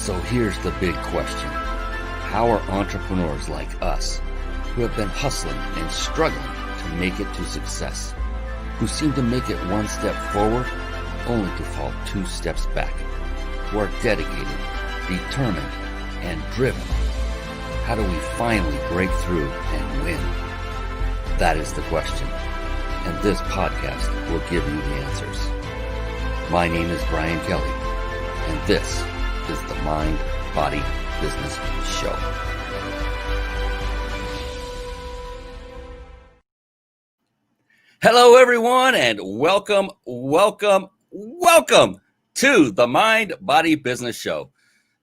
So here's the big question. How are entrepreneurs like us, who have been hustling and struggling to make it to success, who seem to make it one step forward only to fall two steps back, who are dedicated, determined, and driven, how do we finally break through and win? That is the question, and this podcast will give you the answers. My name is Brian Kelly, and this is the Mind, Body, Business Show. Hello, everyone, and welcome to the Mind, Body, Business Show.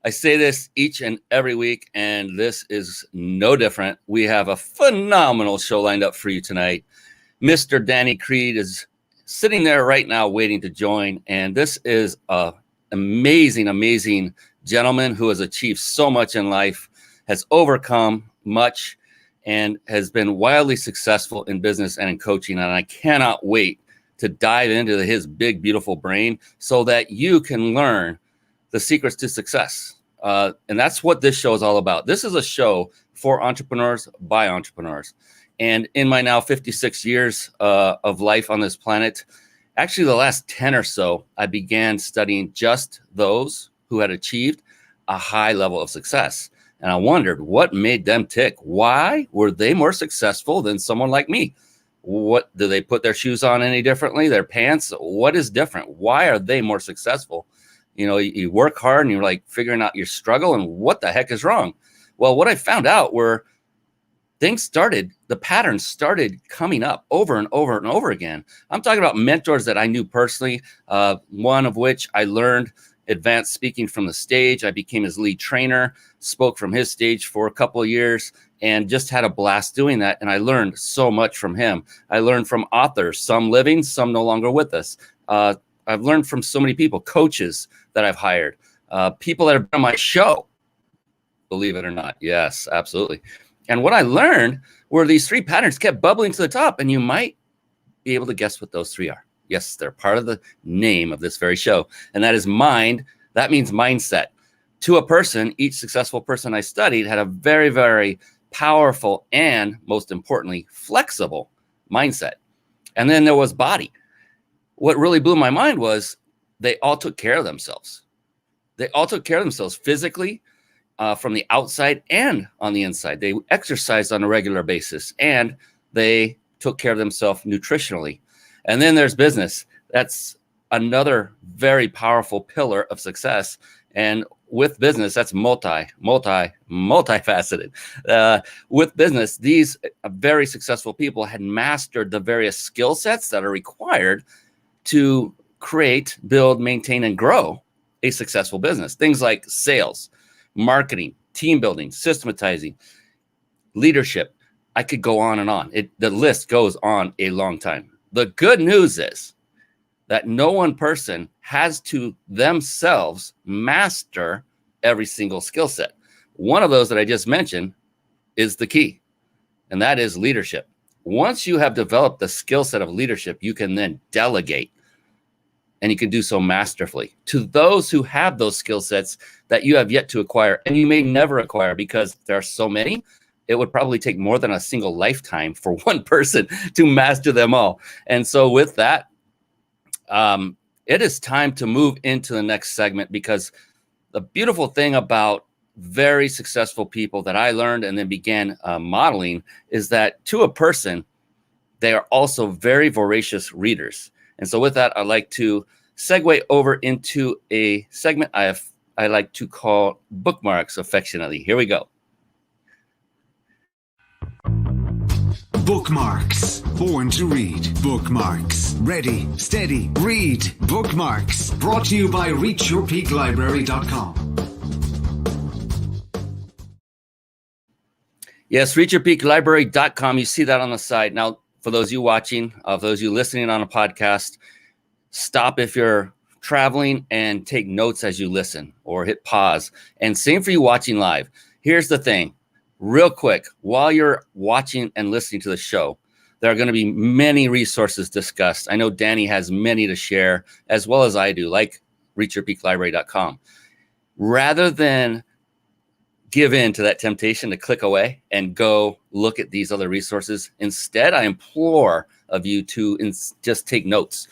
I say this each and every week, and this is no different. We have a phenomenal show lined up for you tonight. Mr. Danny Creed is sitting there right now waiting to join, and this is an amazing gentleman who has achieved so much in life, has overcome much, and has been wildly successful in business and in coaching, and I cannot wait to dive into his big, beautiful brain so that you can learn the secrets to success. And that's what this show is all about. This is a show for entrepreneurs by entrepreneurs. And in my now 56 years of life on this planet, actually the last 10 or so, I began studying just those who had achieved a high level of success. And I wondered what made them tick. Why were they more successful than someone like me? What do they put their shoes on any differently? Their pants? What is different? Why are they more successful? You know, you work hard and you're like figuring out your struggle and what the heck is wrong? Well, what I found out were the patterns started coming up over and over and over again. I'm talking about mentors that I knew personally, one of which I learned advanced speaking from the stage. I became his lead trainer, spoke from his stage for a couple of years, and just had a blast doing that. And I learned so much from him. I learned from authors, some living, some no longer with us. I've learned from so many people, coaches that I've hired, people that have been on my show, believe it or not. Yes, absolutely. And what I learned were these three patterns kept bubbling to the top, and you might be able to guess what those three are. Yes, they're part of the name of this very show, and that is mind. That means mindset. To a person, each successful person I studied had a very, very powerful and, most importantly, flexible mindset. And then there was body. What really blew my mind was they all took care of themselves. They all took care of themselves physically, from the outside and on the inside. They exercised on a regular basis, and they took care of themselves nutritionally. And then there's business. That's another very powerful pillar of success. And with business, that's multifaceted. With business, these very successful people had mastered the various skill sets that are required to create, build, maintain, and grow a successful business. Things like sales, marketing, team building, systematizing, leadership. I could go on and on. The list goes on a long time. The good news is that no one person has to themselves master every single skill set. One of those that I just mentioned is the key, and that is leadership. Once you have developed the skill set of leadership, you can then delegate, and you can do so masterfully to those who have those skill sets that you have yet to acquire, and you may never acquire because there are so many. It would probably take more than a single lifetime for one person to master them all. And so with that, it is time to move into the next segment, because the beautiful thing about very successful people that I learned and then began modeling is that to a person, they are also very voracious readers. And so with that, I'd like to segue over into a segment I like to call bookmarks affectionately. Here we go. Bookmarks. Born to read. Bookmarks. Ready, steady, read. Bookmarks. Brought to you by reachyourpeaklibrary.com. Yes, reachyourpeaklibrary.com. You see that on the side. Now, for those of you watching, for those of you listening on a podcast, stop if you're traveling and take notes as you listen, or hit pause. And same for you watching live. Here's the thing. Real quick, while you're watching and listening to the show, there are going to be many resources discussed. I know Danny has many to share, as well as I do, like reachyourpeaklibrary.com. rather than give in to that temptation to click away and go look at these other resources. Instead, I implore of you to just take notes.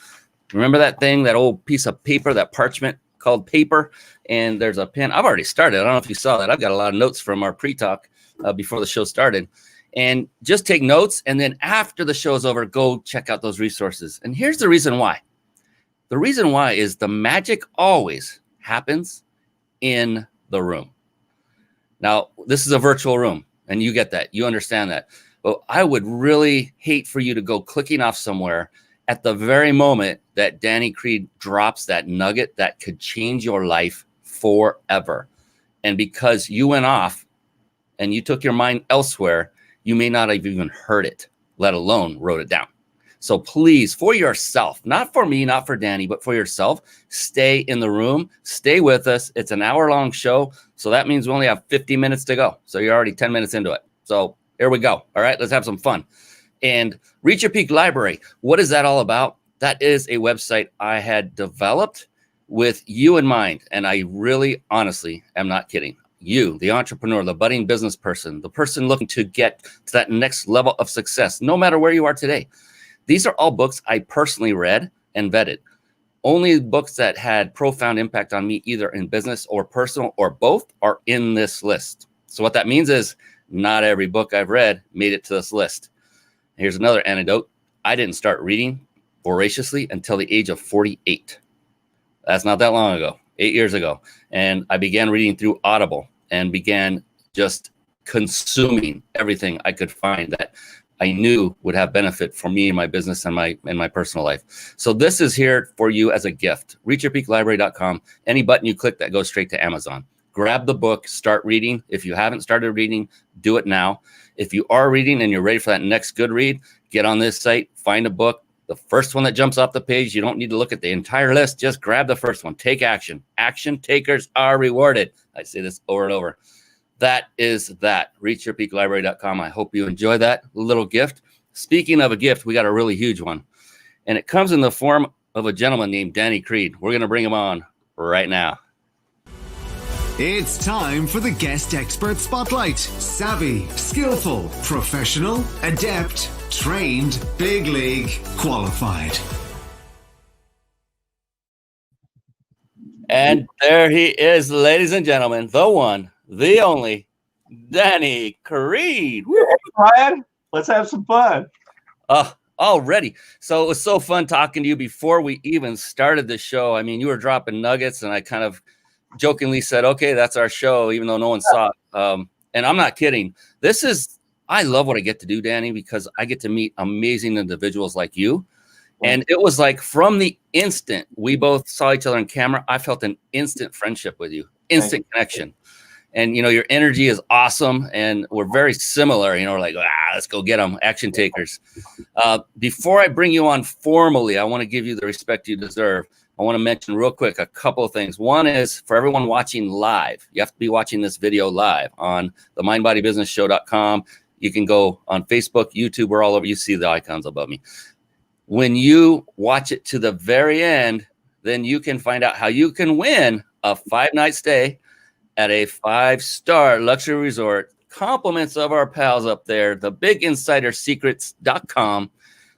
Remember that thing, that old piece of paper, that parchment called paper, and there's a pen. I've already started. I don't know if you saw that. I've got a lot of notes from our pre-talk before the show started. And just take notes, and then after the show's over, go check out those resources. And here's the reason why. The reason why is the magic always happens in the room. Now, this is a virtual room, and you get that. You understand that. But I would really hate for you to go clicking off somewhere at the very moment that Danny Creed drops that nugget that could change your life forever. And because you went off and you took your mind elsewhere, you may not have even heard it, let alone wrote it down. So please, for yourself, not for me, not for Danny, but for yourself, stay in the room, stay with us. It's an hour-long show, so that means we only have 50 minutes to go. So you're already 10 minutes into it. So here we go. All right, let's have some fun. And Reach Your Peak Library, what is that all about? That is a website I had developed with you in mind, and I really, honestly, am not kidding. You, the entrepreneur, the budding business person, the person looking to get to that next level of success, no matter where you are today. These are all books I personally read and vetted. Only books that had profound impact on me, either in business or personal or both, are in this list. So what that means is not every book I've read made it to this list. Here's another anecdote. I didn't start reading voraciously until the age of 48. That's not that long ago, 8 years ago. And I began reading through Audible and began just consuming everything I could find that I knew would have benefit for me and my business and my personal life. So this is here for you as a gift. ReachYourPeakLibrary.com. Any button you click, that goes straight to Amazon. Grab the book, start reading. If you haven't started reading, do it now. If you are reading and you're ready for that next good read, get on this site, find a book. The first one that jumps off the page, you don't need to look at the entire list. Just grab the first one. Take action. Action takers are rewarded. I say this over and over. That is that. ReachYourPeakLibrary.com. I hope you enjoy that little gift. Speaking of a gift, we got a really huge one. And it comes in the form of a gentleman named Danny Creed. We're going to bring him on right now. It's time for the Guest Expert Spotlight. Savvy, skillful, professional, adept, trained, big league, qualified. And there he is, ladies and gentlemen, the one, the only, Danny Creed. Hey, Brian, let's have some fun. Already. So it was so fun talking to you before we even started the show. I mean, you were dropping nuggets, and I kind of jokingly said, okay, that's our show, even though no one saw it. And I'm not kidding. I love what I get to do, Danny, because I get to meet amazing individuals like you. And it was like from the instant we both saw each other on camera, I felt an instant friendship with you, instant connection. And, your energy is awesome. And we're very similar, we're like, let's go get them, action takers. Before I bring you on formally, I want to give you the respect you deserve. I want to mention real quick a couple of things. One is for everyone watching live. You have to be watching this video live on the mindbodybusinessshow.com. You can go on Facebook, YouTube, we're all over. You see the icons above me. When you watch it to the very end, then you can find out how you can win a 5-night stay at a 5-star luxury resort. Compliments of our pals up there, the biginsidersecrets.com.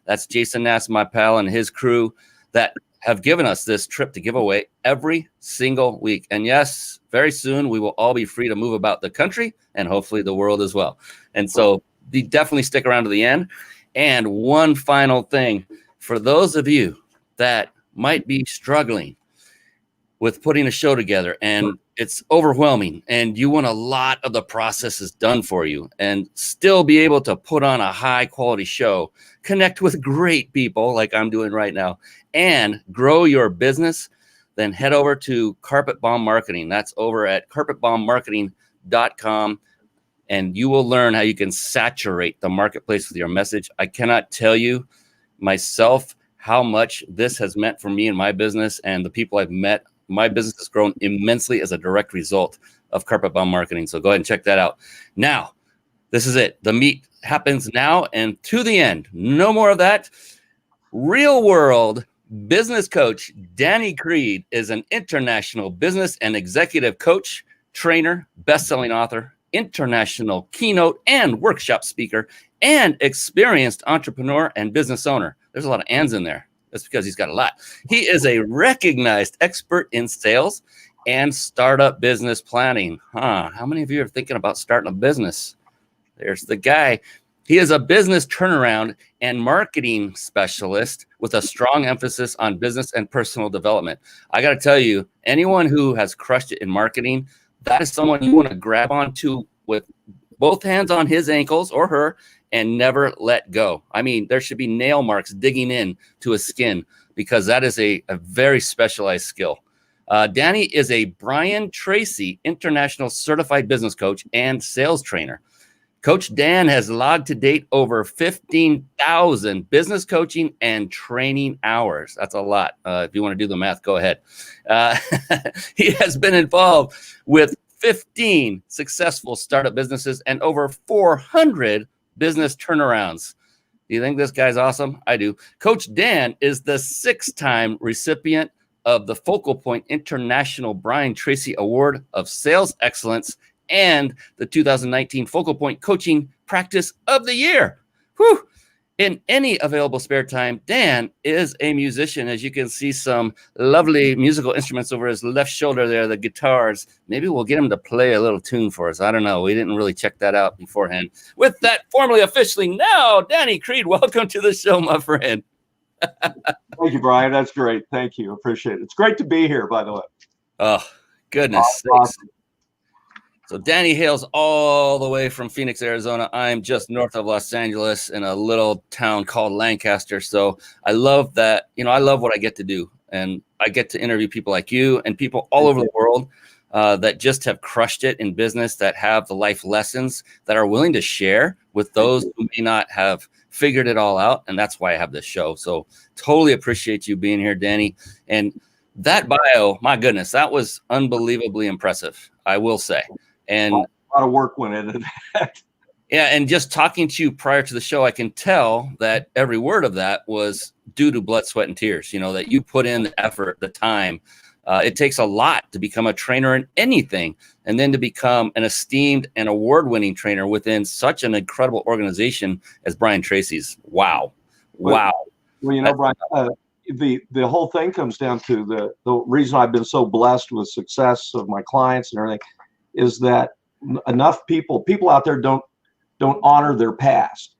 That's Jason Nass, my pal, and his crew that have given us this trip to give away every single week. And yes, very soon we will all be free to move about the country and hopefully the world as well. And so definitely stick around to the end. And one final thing, for those of you that might be struggling with putting a show together and it's overwhelming and you want a lot of the processes done for you and still be able to put on a high quality show, connect with great people like I'm doing right now, and grow your business, then head over to Carpet Bomb Marketing. That's over at carpetbombmarketing.com. And you will learn how you can saturate the marketplace with your message. I cannot tell you myself how much this has meant for me and my business and the people I've met. My business has grown immensely as a direct result of Carpet Bomb Marketing. So go ahead and check that out. Now, this is it. The meat happens now and to the end. No more of that. Real world Business coach Danny Creed is an international business and executive coach, trainer, best-selling author, international keynote and workshop speaker, and experienced entrepreneur and business owner. There's a lot of ands in there. That's because he's got a lot. He is a recognized expert in sales and startup business planning. How many of you are thinking about starting a business? There's the guy. He is a business turnaround and marketing specialist with a strong emphasis on business and personal development. I got to tell you, anyone who has crushed it in marketing, that is someone you want to grab onto with both hands on his ankles or her and never let go. I mean, there should be nail marks digging in to his skin because that is a very specialized skill. Danny is a Brian Tracy International Certified Business Coach and Sales Trainer. Coach Dan has logged to date over 15,000 business coaching and training hours. That's a lot. If you want to do the math, go ahead. He has been involved with 15 successful startup businesses and over 400 business turnarounds. Do you think this guy's awesome? I do. Coach Dan is the 6-time recipient of the FocalPoint International Brian Tracy Award of Sales Excellence and the 2019 FocalPoint Coaching Practice of the Year. Whew. In any available spare time, Dan is a musician. As you can see, some lovely musical instruments over his left shoulder there, the guitars. Maybe we'll get him to play a little tune for us. I don't know. We didn't really check that out beforehand. With that, formally, officially, now, Danny Creed, welcome to the show, my friend. Thank you, Brian. That's great. Thank you. Appreciate it. It's great to be here, by the way. Oh, goodness sakes. Awesome. So Danny hails all the way from Phoenix, Arizona. I'm just north of Los Angeles in a little town called Lancaster. So I love that. I love what I get to do. And I get to interview people like you and people all over the world that just have crushed it in business, that have the life lessons, that are willing to share with those who may not have figured it all out. And that's why I have this show. So totally appreciate you being here, Danny. And that bio, my goodness, that was unbelievably impressive, I will say. And a lot of work went into that. Yeah, and just talking to you prior to the show, I can tell that every word of that was due to blood, sweat, and tears. That you put in the effort, the time. It takes a lot to become a trainer in anything, and then to become an esteemed and award-winning trainer within such an incredible organization as Brian Tracy's. Wow. Well, Brian, the whole thing comes down to the reason I've been so blessed with success of my clients and everything is that enough people out there don't honor their past.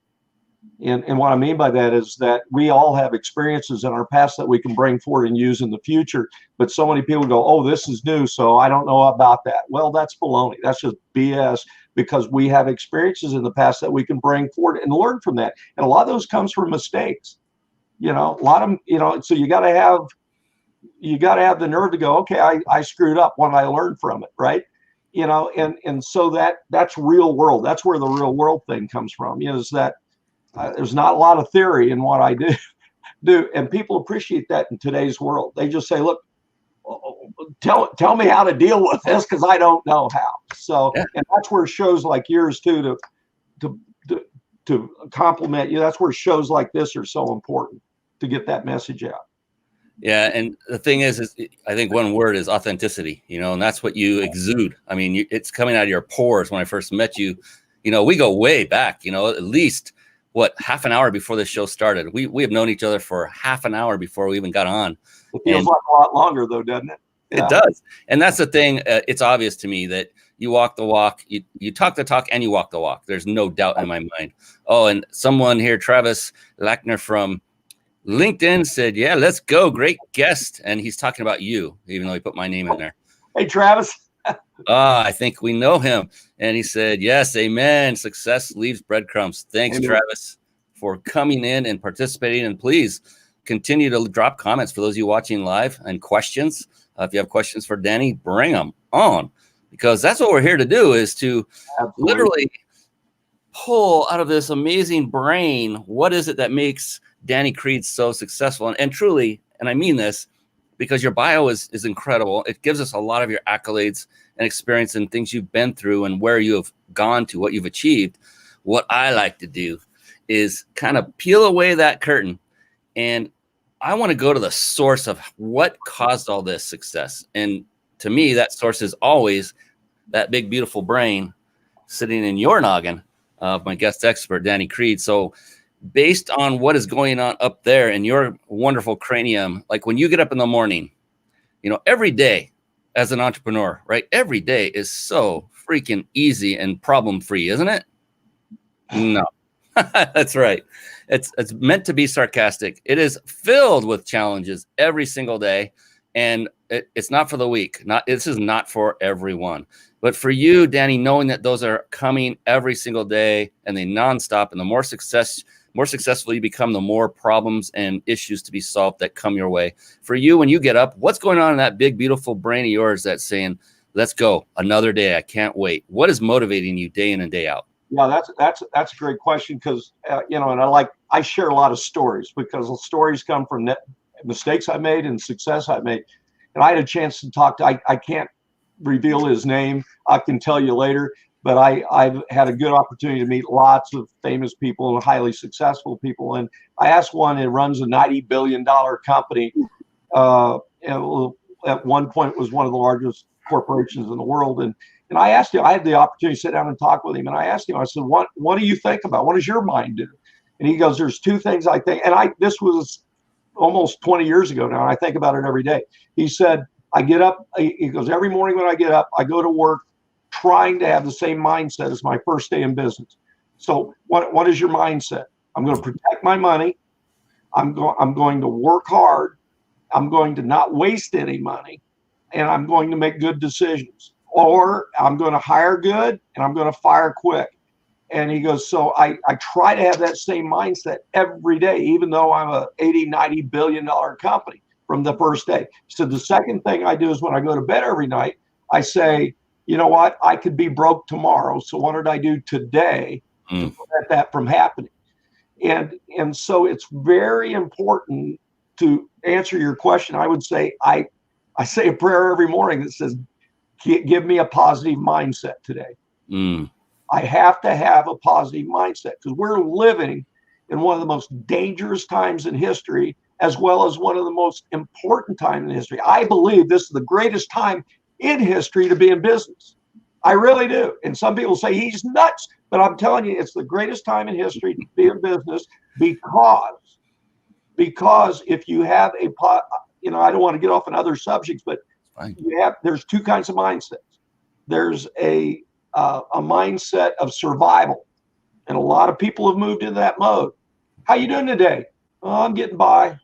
And what I mean by that is that we all have experiences in our past that we can bring forward and use in the future. But so many people go, oh, this is new, so I don't know about that. Well, that's baloney. That's just BS, because we have experiences in the past that we can bring forward and learn from that. And a lot of those comes from mistakes. A lot of them, so you got to have the nerve to go, okay, I screwed up when I learned from it, right? And so that's real world. That's where the real world thing comes from. Is that there's not a lot of theory in what I do, and people appreciate that in today's world. They just say, "Look, tell me how to deal with this because I don't know how." So, yeah. And that's where shows like yours too to compliment you. That's where shows like this are so important to get that message out. Yeah, and the thing is I think one word is authenticity, and that's what you exude. I mean, it's coming out of your pores. When I first met you, we go way back, at least, half an hour before this show started. We have known each other for half an hour before we even got on. It feels like a lot longer, though, doesn't it? Yeah. It does. And that's the thing. It's obvious to me that you walk the walk, you talk the talk, and you walk the walk. There's no doubt in my mind. Oh, and someone here, Travis Lackner from LinkedIn, said, yeah, let's go. Great guest. And he's talking about you, even though he put my name in there. Hey, Travis. I think we know him. And he said, yes, amen. Success leaves breadcrumbs. Thanks, amen. Travis, for coming in and participating. And please continue to drop comments for those of you watching live and questions. If you have questions for Danny, bring them on, because that's what we're here to do, is to literally pull out of this amazing brain, what is it that makes Danny Creed so successful? And truly, and I mean this, because your bio is incredible. It gives us a lot of your accolades and experience and things you've been through and where you have gone to, what you've achieved. What I like to do is kind of peel away that curtain and I want to go to the source of what caused all this success. And to me, that source is always that big, beautiful brain sitting in your noggin of my guest expert, Danny Creed. So based on what is going on up there in your wonderful cranium, like when you get up in the morning, every day as an entrepreneur, right? Every day is so freaking easy and problem-free, isn't it? No, that's right. It's meant to be sarcastic. It is filled with challenges every single day, and it's not for the weak. This is not for everyone. But for you, Danny, knowing that those are coming every single day and they nonstop, and the more successful you become, the more problems and issues to be solved that come your way. For you, when you get up, what's going on in that big, beautiful brain of yours that's saying, let's go, another day, I can't wait? What is motivating you day in and day out? Yeah, that's a great question, because and I share a lot of stories, because the stories come from mistakes I made and success I made. And I had a chance to talk to, I can't reveal his name, I can tell you later, but I've had a good opportunity to meet lots of famous people and highly successful people. And I asked one that runs a $90 billion company. At one point was one of the largest corporations in the world. And I asked him, I had the opportunity to sit down and talk with him. And I asked him, I said, what do you think about? What does your mind do? And he goes, there's two things I think. And this was almost 20 years ago now, and I think about it every day. He said, I get up, he goes, every morning when I get up, I go to work trying to have the same mindset as my first day in business. So what is your mindset? I'm going to protect my money. I'm going to work hard. I'm going to not waste any money, and I'm going to make good decisions. Or I'm going to hire good and I'm going to fire quick. And he goes, so I try to have that same mindset every day, even though I'm a $80-90 billion company from the first day. So the second thing I do is when I go to bed every night, I say, you know what, I could be broke tomorrow. So what did I do today to prevent that from happening? And so it's very important to answer your question. I would say, I say a prayer every morning that says, give me a positive mindset today. I have to have a positive mindset, because we're living in one of the most dangerous times in history, as well as one of the most important times in history. I believe this is the greatest time in history to be in business. I really do. And some people say he's nuts, but I'm telling you, it's the greatest time in history to be in business, because if you have I don't want to get off on other subjects, but there's two kinds of mindsets. There's a mindset of survival, and a lot of people have moved into that mode. How you doing today? Oh, I'm getting by.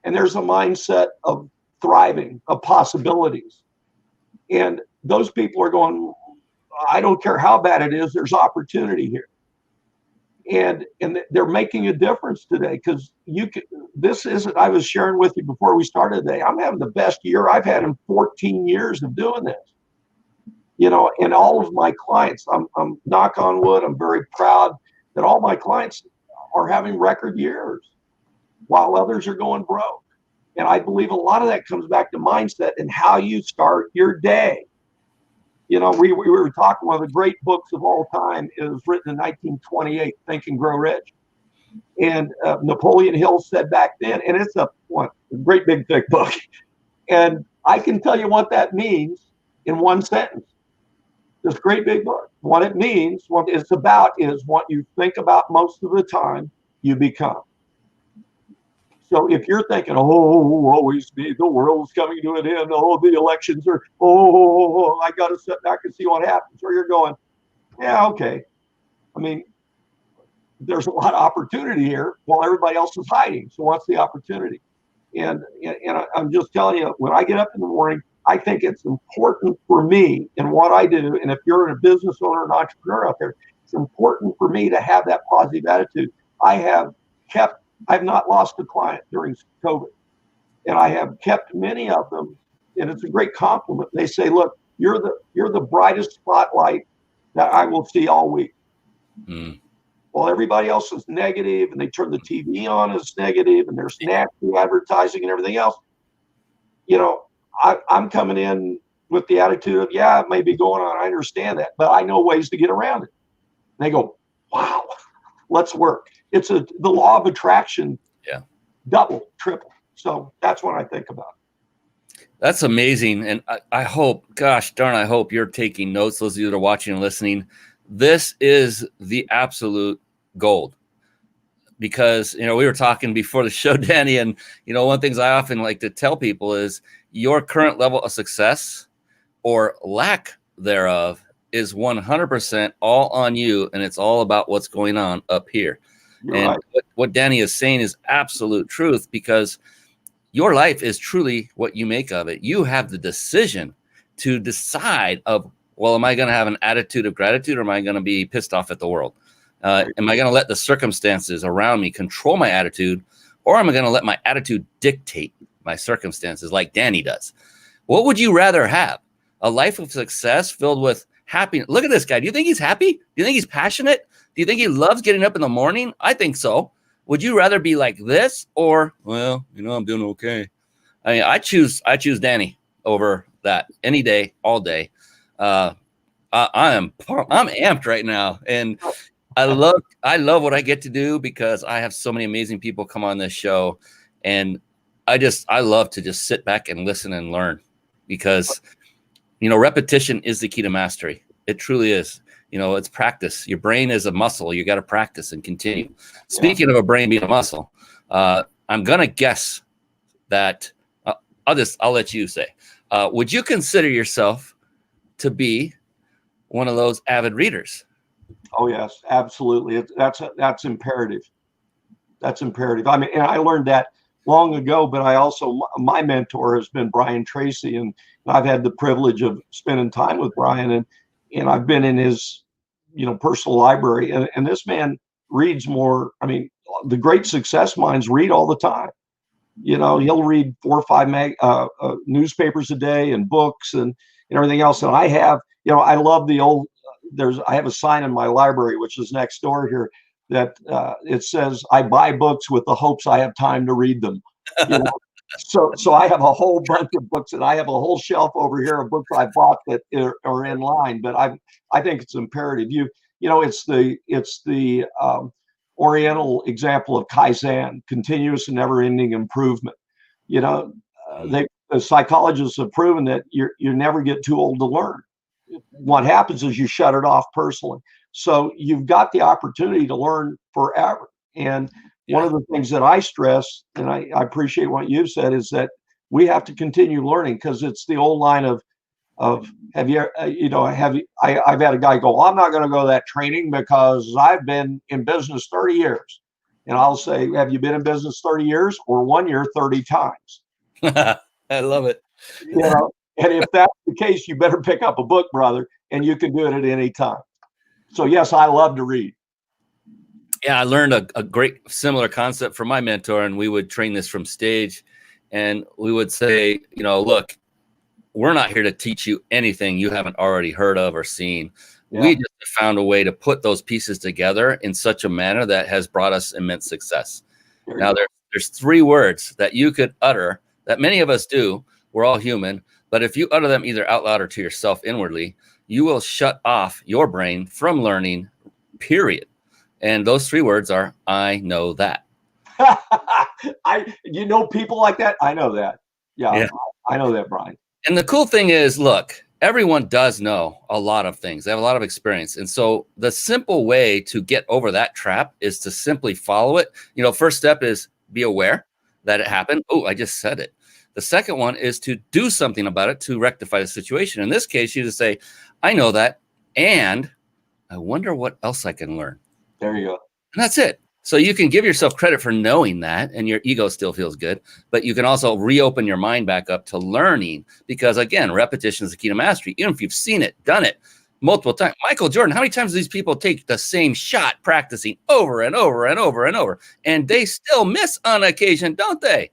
And there's a mindset of thriving, of possibilities. And those people are going, I don't care how bad it is, there's opportunity here. And they're making a difference today, because I was sharing with you before we started today, I'm having the best year I've had in 14 years of doing this. And all of my clients, I'm knock on wood, I'm very proud that all my clients are having record years while others are going broke. And I believe a lot of that comes back to mindset and how you start your day. We were talking, one of the great books of all time is written in 1928, Think and Grow Rich. And Napoleon Hill said back then, and it's a great big thick book. And I can tell you what that means in one sentence. This great big book. What it means, what it's about, is what you think about most of the time, you become. So if you're thinking, always be, the world's coming to an end, the elections are, I got to sit back and see what happens. Or you're going, yeah, okay. I mean, there's a lot of opportunity here while everybody else is hiding. So what's the opportunity? And I'm just telling you, when I get up in the morning, I think it's important for me in what I do. And if you're a business owner, an entrepreneur out there, it's important for me to have that positive attitude. I've not lost a client during COVID, and I have kept many of them. And it's a great compliment. They say, look, you're the brightest spotlight that I will see all week. While everybody else is negative, and they turn the TV on as negative, and there's nasty advertising and everything else, I'm coming in with the attitude of, yeah, it may be going on, I understand that, but I know ways to get around it. And they go, wow, let's work. It's the law of attraction, double, triple. So that's what I think about. That's amazing. And I hope, gosh darn, I hope you're taking notes, those of you that are watching and listening. This is the absolute gold. Because, we were talking before the show, Danny, and, one of the things I often like to tell people is your current level of success or lack thereof is 100% all on you. And it's all about what's going on up here. You're and right. what Danny is saying is absolute truth, because your life is truly what you make of it. You have the decision to decide of, well, am I going to have an attitude of gratitude, or am I going to be pissed off at the world? Am I going to let the circumstances around me control my attitude, or am I going to let my attitude dictate my circumstances like Danny does? What would you rather have? A life of success filled with happiness? Look at this guy. Do you think he's happy? Do you think he's passionate? Do you think he loves getting up in the morning? I think so. Would you rather be like this, or, well, I'm doing okay? I mean, I choose Danny over that any day, all day. I'm amped right now, and I love what I get to do, because I have so many amazing people come on this show, and I love to just sit back and listen and learn, because repetition is the key to mastery. It truly is. It's practice. Your brain is a muscle. You got to practice and continue. Speaking of a brain being a muscle, I'm gonna guess that I'll let you say. Would you consider yourself to be one of those avid readers? Oh yes, absolutely. That's imperative. That's imperative. I mean, and I learned that long ago, but I also, my mentor has been Brian Tracy, and I've had the privilege of spending time with Brian, and I've been in his, personal library, and this man reads more. I mean, the great success minds read all the time. He'll read 4 or 5 newspapers a day, and books, and everything else. And I have, I love the old, I have a sign in my library, which is next door here, that it says, I buy books with the hopes I have time to read them. So I have a whole bunch of books, and I have a whole shelf over here of books I bought that are in line. But I think it's imperative. It's the Oriental example of Kaizen, continuous and never-ending improvement. The psychologists have proven that you never get too old to learn. What happens is you shut it off personally. So you've got the opportunity to learn forever. And one of the things that I stress, and I appreciate what you've said, is that we have to continue learning, because it's the old line of I've had a guy go, well, I'm not going to go to that training because I've been in business 30 years. And I'll say, have you been in business 30 years or 1 year 30 times? I love it. And if that's the case, you better pick up a book, brother, and you can do it at any time. So yes, I love to read. Yeah, I learned a great similar concept from my mentor, and we would train this from stage. And we would say, look, we're not here to teach you anything you haven't already heard of or seen. Yeah. We just found a way to put those pieces together in such a manner that has brought us immense success. Now, there's 3 words that you could utter that many of us do. We're all human. But if you utter them either out loud or to yourself inwardly, you will shut off your brain from learning, period. And those 3 words are, I know that. People like that? I know that. Yeah. I know that, Brian. And the cool thing is, look, everyone does know a lot of things. They have a lot of experience. And so the simple way to get over that trap is to simply follow it. First step is be aware that it happened. Oh, I just said it. The second one is to do something about it to rectify the situation. In this case, you just say, I know that, and I wonder what else I can learn. There you go. And that's it. So you can give yourself credit for knowing that, and your ego still feels good, but you can also reopen your mind back up to learning, because again, repetition is the key to mastery. Even if you've seen it, done it multiple times. Michael Jordan, how many times do these people take the same shot practicing over and over and over and over, and they still miss on occasion, don't they?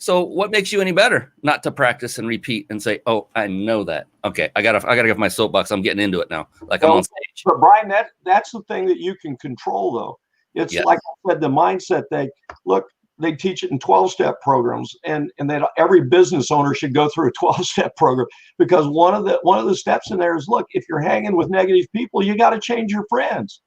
So what makes you any better not to practice and repeat and say, oh, I know that. Okay, I gotta get off my soapbox. I'm getting into it now. Like I'm on stage. But Brian, that's the thing that you can control, though. It's like I said, the mindset. They teach it in 12-step programs, and that every business owner should go through a 12-step program, because one of the steps in there is, look, if you're hanging with negative people, you got to change your friends.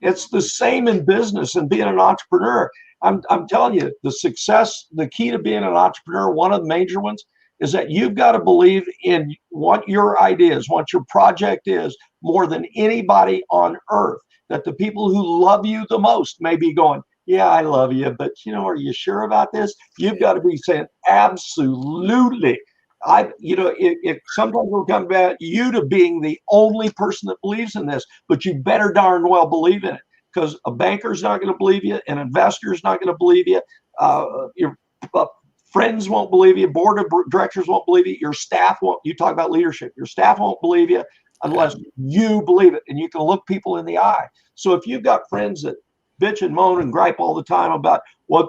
It's the same in business and being an entrepreneur. I'm telling you, the success, the key to being an entrepreneur, one of the major ones, is that you've got to believe in what your idea is, what your project is, more than anybody on earth. That the people who love you the most may be going, yeah, I love you, but are you sure about this? You've got to be saying, absolutely. It sometimes will come back you to being the only person that believes in this, but you better darn well believe in it, because a banker's not going to believe you, an investor's not going to believe you, your friends won't believe you, board of directors won't believe you, your staff won't. You talk about leadership, your staff won't believe you unless you believe it, and you can look people in the eye. So if you've got friends that bitch and moan and gripe all the time about what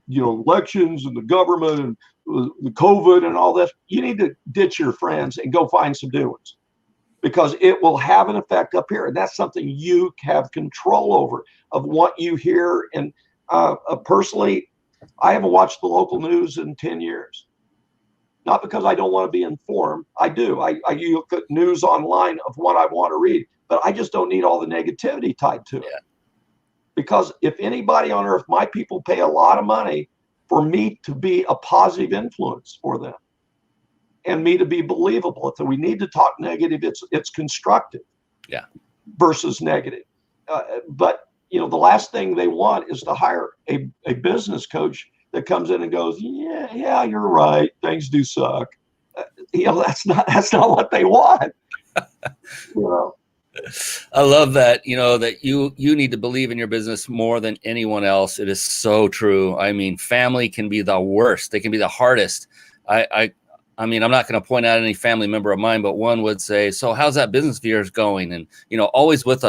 elections and the government and the COVID and all this, you need to ditch your friends and go find some new ones, because it will have an effect up here, and that's something you have control over, of what you hear. And personally, I haven't watched the local news in 10 years. Not because I don't want to be informed. I do. I look at news online of what I want to read, but I just don't need all the negativity tied to it. Yeah. Because if anybody on earth, my people pay a lot of money for me to be a positive influence for them and me to be believable. If we need to talk negative, it's constructive. Yeah. Versus negative. But the last thing they want is to hire a business coach that comes in and goes, yeah, you're right, things do suck. That's not what they want. I love that, that you need to believe in your business more than anyone else. It is so true. I mean, family can be the worst. They can be the hardest. I mean, I'm not going to point out any family member of mine, but one would say, so how's that business of yours going? And, always with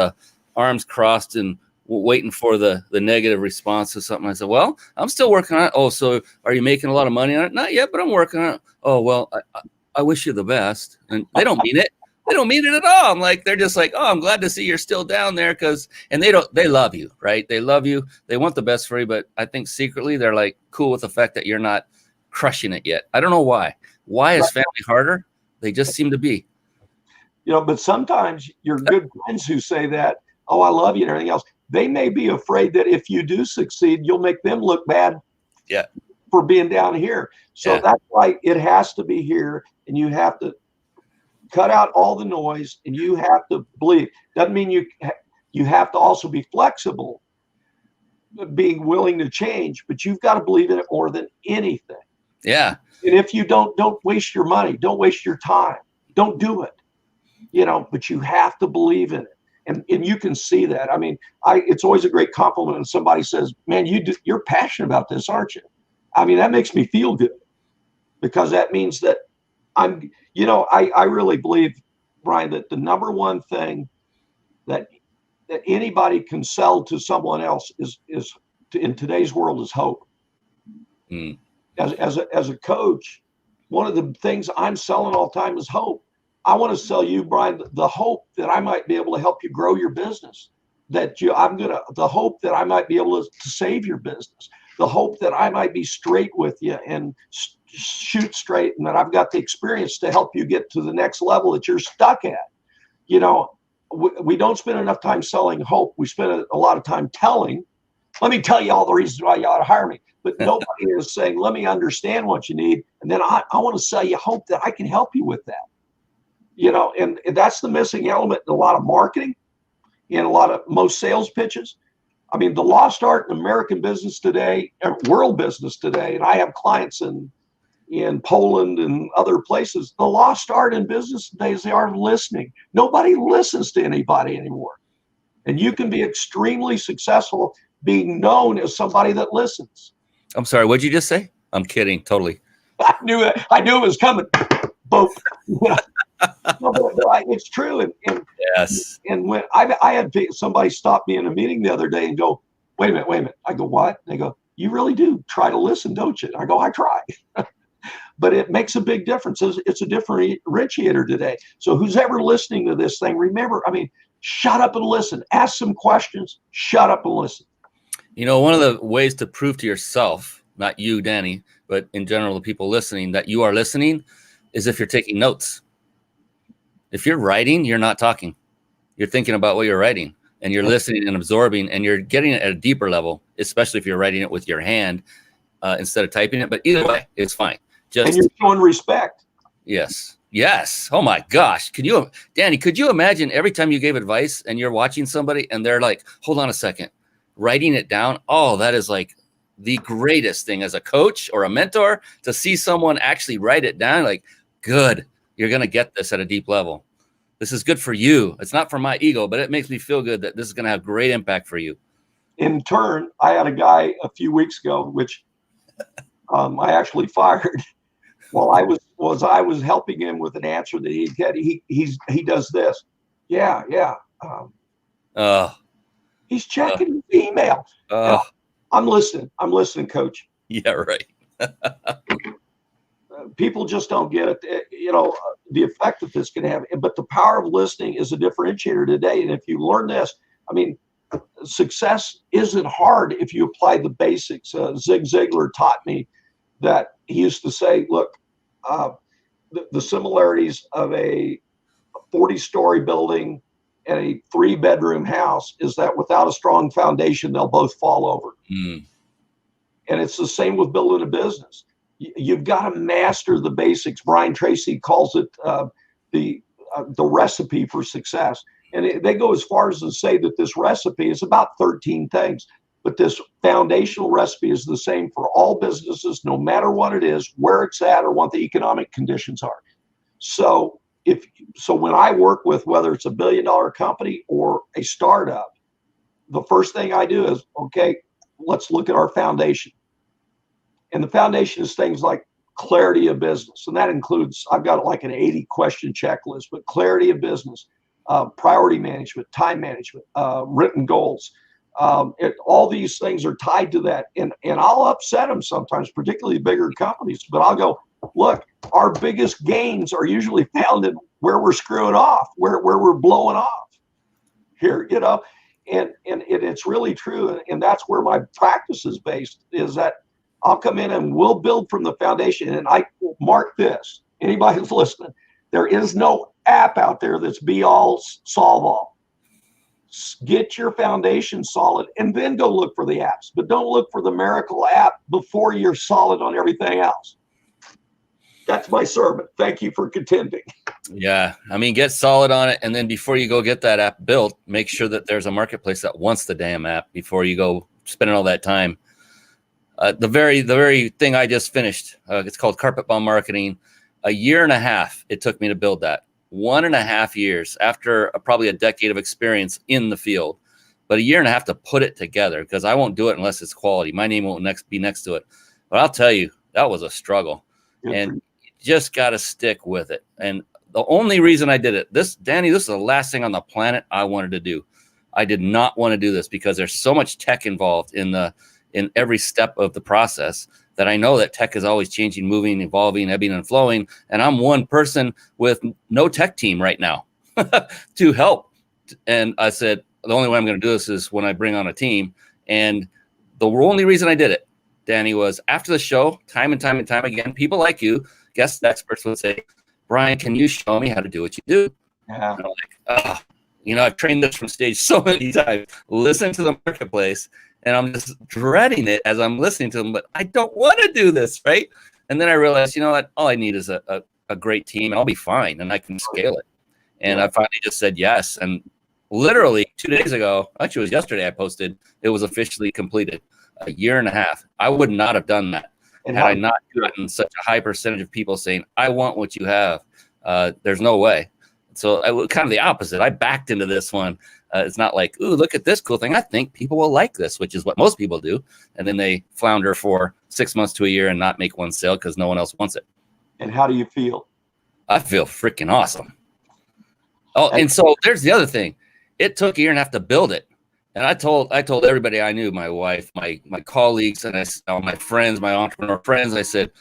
arms crossed and waiting for the negative response to something. I said, well, I'm still working on it. Oh, so are you making a lot of money on it? Not yet, but I'm working on it. Oh, well, I wish you the best. And they don't mean it. They don't mean it at all. I'm like, they're just like, oh, I'm glad to see you're still down there, and they love you, right? They love you. They want the best for you, but I think secretly they're like cool with the fact that you're not crushing it yet. I don't know why. Why is family harder? They just seem to be. But sometimes your good friends who say that, oh, I love you and everything else, they may be afraid that if you do succeed, you'll make them look bad for being down here. So that's why it has to be here, and you have to cut out all the noise, and you have to believe. Doesn't mean you have to also be flexible, being willing to change, but you've got to believe in it more than anything. Yeah. And if you don't waste your money, don't waste your time, don't do it, but you have to believe in it. And you can see that. I mean, it's always a great compliment when somebody says, man, you're passionate about this, aren't you? I mean, that makes me feel good, because that means that I really believe, Brian, that the number one thing that anybody can sell to someone else is in today's world is hope. Mm. As a coach, one of the things I'm selling all the time is hope. I want to sell you, Brian, the hope that I might be able to help you grow your business, the hope that I might be able to save your business, the hope that I might be straight with you and shoot straight, and that I've got the experience to help you get to the next level that you're stuck at. We don't spend enough time selling hope. We spend a lot of time telling, let me tell you all the reasons why you ought to hire me. But nobody is saying, let me understand what you need. And then I want to sell you hope that I can help you with that. And that's the missing element in a lot of marketing, in a lot of most sales pitches. I mean, the lost art in American business today, world business today, and I have clients in Poland and other places, the lost art in business today is they are listening. Nobody listens to anybody anymore. And you can be extremely successful being known as somebody that listens. I'm sorry, what'd you just say? I'm kidding, totally. I knew it was coming. Both. No, but it's true. And yes. And when I had somebody stop me in a meeting the other day and go, wait a minute. I go, what? They go, you really do try to listen, don't you? I go, I try. But it makes a big difference. It's a differentiator today. So who's ever listening to this thing, remember, shut up and listen. Ask some questions. Shut up and listen. One of the ways to prove to yourself, not you, Danny, but in general, the people listening, that you are listening is if you're taking notes. If you're writing, you're not talking. You're thinking about what you're writing. and you're listening and absorbing, and you're getting it at a deeper level, especially if you're writing it with your hand instead of typing it. But either way, it's fine. And you're showing respect. Yes. Oh my gosh. Danny, could you imagine every time you gave advice and you're watching somebody and they're like, hold on a second, writing it down? Oh, that is like the greatest thing as a coach or a mentor, to see someone actually write it down. Like, good, you're going to get this at a deep level. This is good for you. It's not for my ego, but it makes me feel good that this is going to have great impact for you. In turn, I had a guy a few weeks ago, which I actually fired while I was helping him with an answer that he'd get. He does this. Yeah. He's checking his email. I'm listening, coach. Yeah, right. People just don't get it. The effect that this can have. But the power of listening is a differentiator today. And if you learn this, I mean, success isn't hard if you apply the basics. Zig Ziglar taught me that. He used to say, look, the similarities of a 40-story building and a 3-bedroom house is that without a strong foundation, they'll both fall over. And it's the same with building a business. You've got to master the basics. Brian Tracy calls it the recipe for success. And they go as far as to say that this recipe is about 13 things. But this foundational recipe is the same for all businesses, no matter what it is, where it's at, or what the economic conditions are. So when I work with, whether it's a $1 billion company or a startup, the first thing I do is, okay, let's look at our foundation. And the foundation is things like clarity of business. And that includes, I've got like an 80-question checklist, but clarity of business, priority management, time management, written goals. All these things are tied to that. And I'll upset them sometimes, particularly bigger companies. But I'll go, look, our biggest gains are usually found in where we're screwing off, where we're blowing off here, and it's really true. And that's where my practice is based, is that I'll come in and we'll build from the foundation. And I mark this, anybody who's listening, there is no app out there that's be all, solve all. Get your foundation solid and then go look for the apps, but don't look for the miracle app before you're solid on everything else. That's my sermon. Thank you for contending. Yeah. I mean, get solid on it. And then before you go get that app built, make sure that there's a marketplace that wants the damn app before you go spending all that time. The very thing I just finished, it's called Carpet Bomb Marketing. 1.5 years it took me to build that. 1.5 years after probably a decade of experience in the field, but 1.5 years to put it together, because I won't do it unless it's quality. My name won't be next to it. But I'll tell you, that was a struggle. And you just got to stick with it. And the only reason I did it, Danny, this is the last thing on the planet I wanted to do. I did not want to do this because there's so much tech involved in every step of the process, that I know that tech is always changing, moving, evolving, ebbing and flowing. And I'm one person with no tech team right now to help. And I said, the only way I'm going to do this is when I bring on a team. And the only reason I did it, Danny, was after the show, time and time again, people like you, guest experts, would say, Brian, can you show me how to do what you do? Yeah. And I'm like, I've trained this from stage so many times. Listen to the marketplace. And I'm just dreading it as I'm listening to them, but I don't want to do this, right? And then I realized, you know what? All I need is a great team, and I'll be fine, and I can scale it. And I finally just said yes. And literally 2 days ago, actually it was yesterday, I posted, it was officially completed. 1.5 years. I would not have done that had I not gotten such a high percentage of people saying, I want what you have. There's no way. So I was kind of the opposite. I backed into this one. It's not like, ooh, look at this cool thing. I think people will like this, which is what most people do. And then they flounder for 6 months to a year and not make one sale because no one else wants it. And how do you feel? I feel freaking awesome. Oh, and so there's the other thing. It took 1.5 years to build it. And I told everybody I knew, my wife, my colleagues, and my friends, my entrepreneur friends, I said,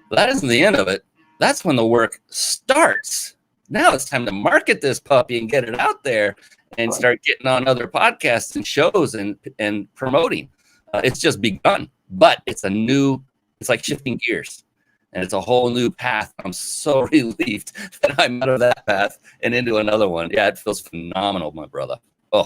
that isn't the end of it. That's when the work starts. Now it's time to market this puppy and get it out there and start getting on other podcasts and shows and promoting. It's just begun, but it's like shifting gears, and it's a whole new path. I'm so relieved that I'm out of that path and into another one. Yeah, it feels phenomenal, my brother. Oh,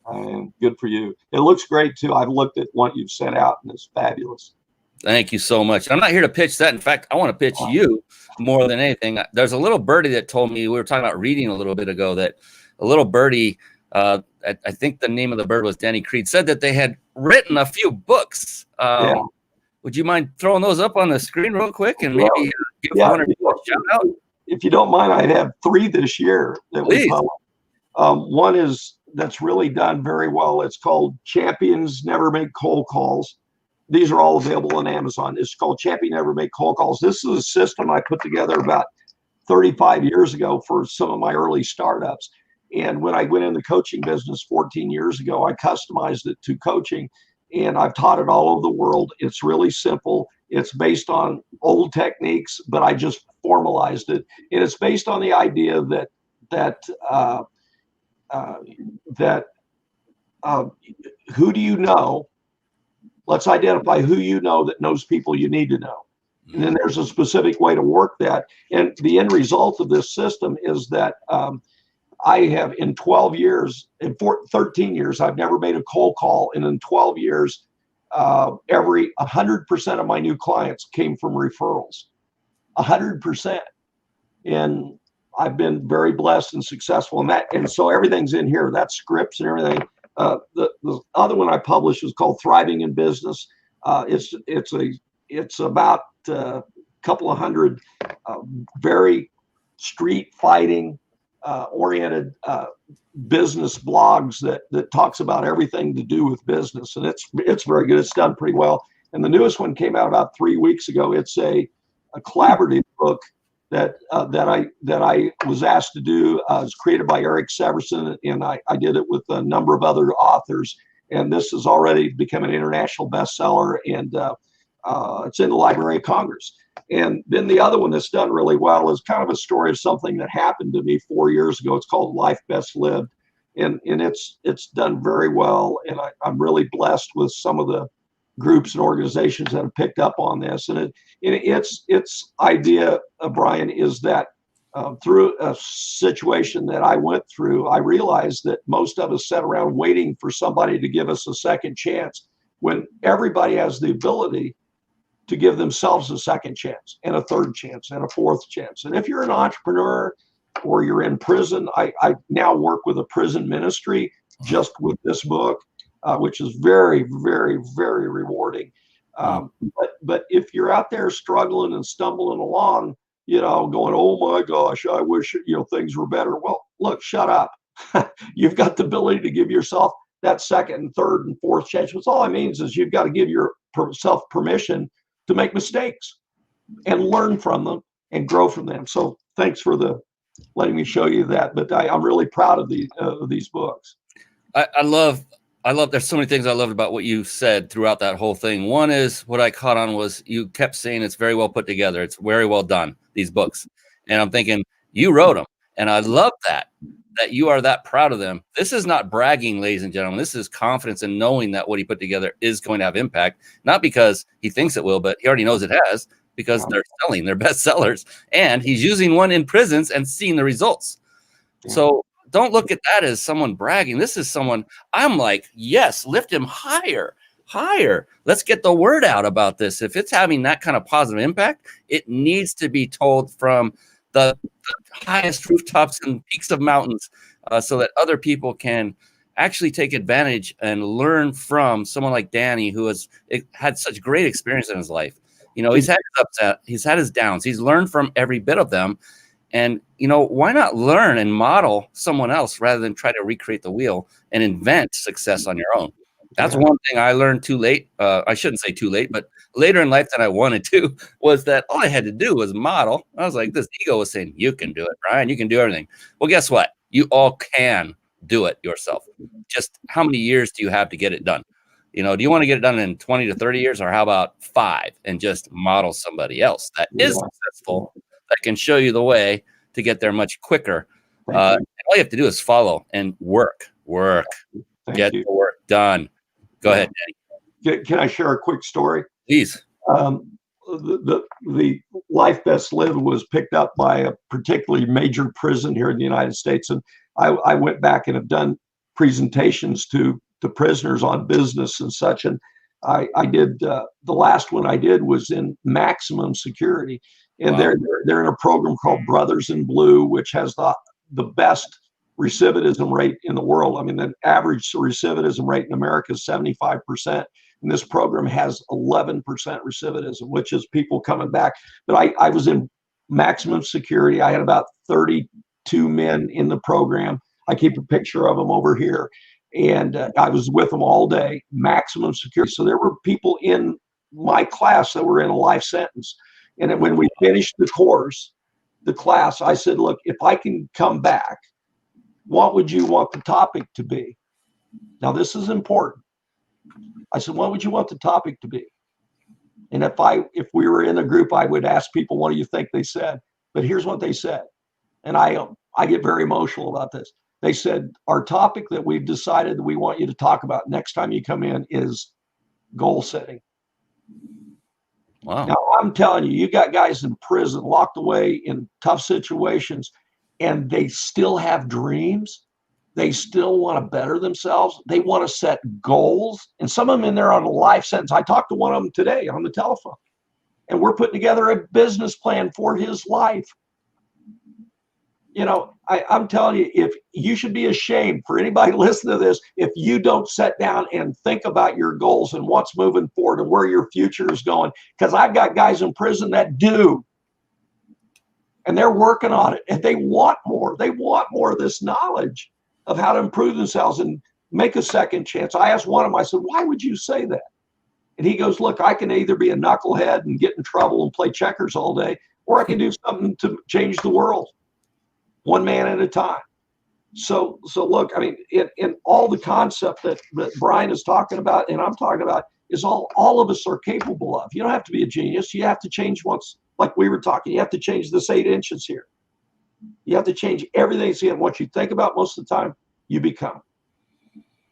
And good for you. It looks great too. I've looked at what you've sent out, and it's fabulous. thank you so much. I'm not here to pitch that. In fact, I want to pitch you more than anything. There's a little birdie that told me, we were talking about reading a little bit ago, that a little birdie, I think the name of the bird was Danny Creed, said that they had written a few books. Yeah. Would you mind throwing those up on the screen real quick and maybe give one or two a shout out? If you don't mind, I'd have 3 this year that we Please. published. One that's really done very well. It's called Champions Never Make Cold Calls. These are all available on Amazon. It's called Champion Never Make Cold Calls. This is a system I put together about 35 years ago for some of my early startups. And when I went in the coaching business 14 years ago, I customized it to coaching, and I've taught it all over the world. It's really simple. It's based on old techniques, but I just formalized it. And it's based on the idea that who do you know? Let's identify who you know that knows people you need to know. And then there's a specific way to work that. And the end result of this system is that I have, in 12 years, in 13 years, I've never made a cold call. And in 12 years, 100% of my new clients came from referrals, 100%. And I've been very blessed and successful in that. And so everything's in here. That's scripts and everything. The other one I published is called Thriving in Business. It's about a couple of hundred very street fighting oriented business blogs that talks about everything to do with business, and it's very good. It's done pretty well. And the newest one came out about 3 weeks ago. It's a collaborative book that I was asked to do. It was created by Eric Severson, and I did it with a number of other authors. And this has already become an international bestseller, and it's in the Library of Congress. And then the other one that's done really well is kind of a story of something that happened to me 4 years ago. It's called Life Best Lived, and it's done very well. And I'm really blessed with some of the groups and organizations that have picked up on this. And its idea, Brian, is that through a situation that I went through, I realized that most of us sat around waiting for somebody to give us a second chance, when everybody has the ability to give themselves a second chance and a third chance and a fourth chance. And if you're an entrepreneur or you're in prison, I now work with a prison ministry just with this book, which is very, very, very rewarding. But if you're out there struggling and stumbling along, going, oh my gosh, I wish, things were better. Well, look, shut up. You've got the ability to give yourself that second and third and fourth chance. Which all it means is you've got to give yourself permission to make mistakes and learn from them and grow from them. So thanks for letting me show you that. But I'm really proud of these books. I love, there's so many things I loved about what you said throughout that whole thing. One is, what I caught on was you kept saying it's very well put together. It's very well done, these books. And I'm thinking, you wrote them. And I love that you are that proud of them. This is not bragging, ladies and gentlemen. This is confidence in knowing that what he put together is going to have impact, not because he thinks it will, but he already knows it has, because they're selling, they're best sellers. And he's using one in prisons and seeing the results. So don't look at that as someone bragging. This is someone, I'm like, yes, lift him higher. Let's get the word out about this. If it's having that kind of positive impact, it needs to be told from the highest rooftops and peaks of mountains, so that other people can actually take advantage and learn from someone like Danny, who has had such great experience in his life. He's had his upset, he's had his downs, he's learned from every bit of them. And, why not learn and model someone else rather than try to recreate the wheel and invent success on your own? That's one thing I learned too late. I shouldn't say too late, but later in life than I wanted to, was that all I had to do was model. I was like, this ego was saying, you can do it, Brian. You can do everything. Well, guess what? You all can do it yourself. Just how many years do you have to get it done? Do you want to get it done in 20 to 30 years, or how about 5, and just model somebody else that is successful, that can show you the way to get there much quicker? All you have to do is follow and work, get the work done. Go ahead, Danny. Can I share a quick story? Please. The Life Best Lived was picked up by a particularly major prison here in the United States. And I went back and have done presentations to the prisoners on business and such. And I did the last one I did was in maximum security, and Wow. they're in a program called Brothers in Blue, which has the best recidivism rate in the world. I mean, the average recidivism rate in America is 75%. And this program has 11% recidivism, which is people coming back. But I was in maximum security. I had about 32 men in the program. I keep a picture of them over here. And I was with them all day, maximum security. So there were people in my class that were in a life sentence. And then when we finished the course, the class, I said, look, if I can come back, what would you want the topic to be? Now, this is important. I said, what would you want the topic to be? And if we were in a group, I would ask people, what do you think they said? But here's what they said. And I get very emotional about this. They said, our topic that we've decided that we want you to talk about next time you come in is goal setting. Wow. Now, I'm telling you, you got guys in prison, locked away in tough situations, and they still have dreams. They still want to better themselves. They want to set goals. And some of them in there on a life sentence. I talked to one of them today on the telephone, and we're putting together a business plan for his life. You know, I'm telling you, if you should be ashamed for anybody listening to this, if you don't sit down and think about your goals and what's moving forward and where your future is going. Because I've got guys in prison that do. And they're working on it, and they want more. They want more of this knowledge of how to improve themselves and make a second chance. I asked one of them, I said, why would you say that? And he goes, look, I can either be a knucklehead and get in trouble and play checkers all day, or I can do something to change the world, one man at a time. So look, I mean, in all the concept that Brian is talking about and I'm talking about is all of us are capable of. You don't have to be a genius. You have to change once, like we were talking, you have to change this 8 inches here. You have to change everything. See, and what you think about most of the time, you become.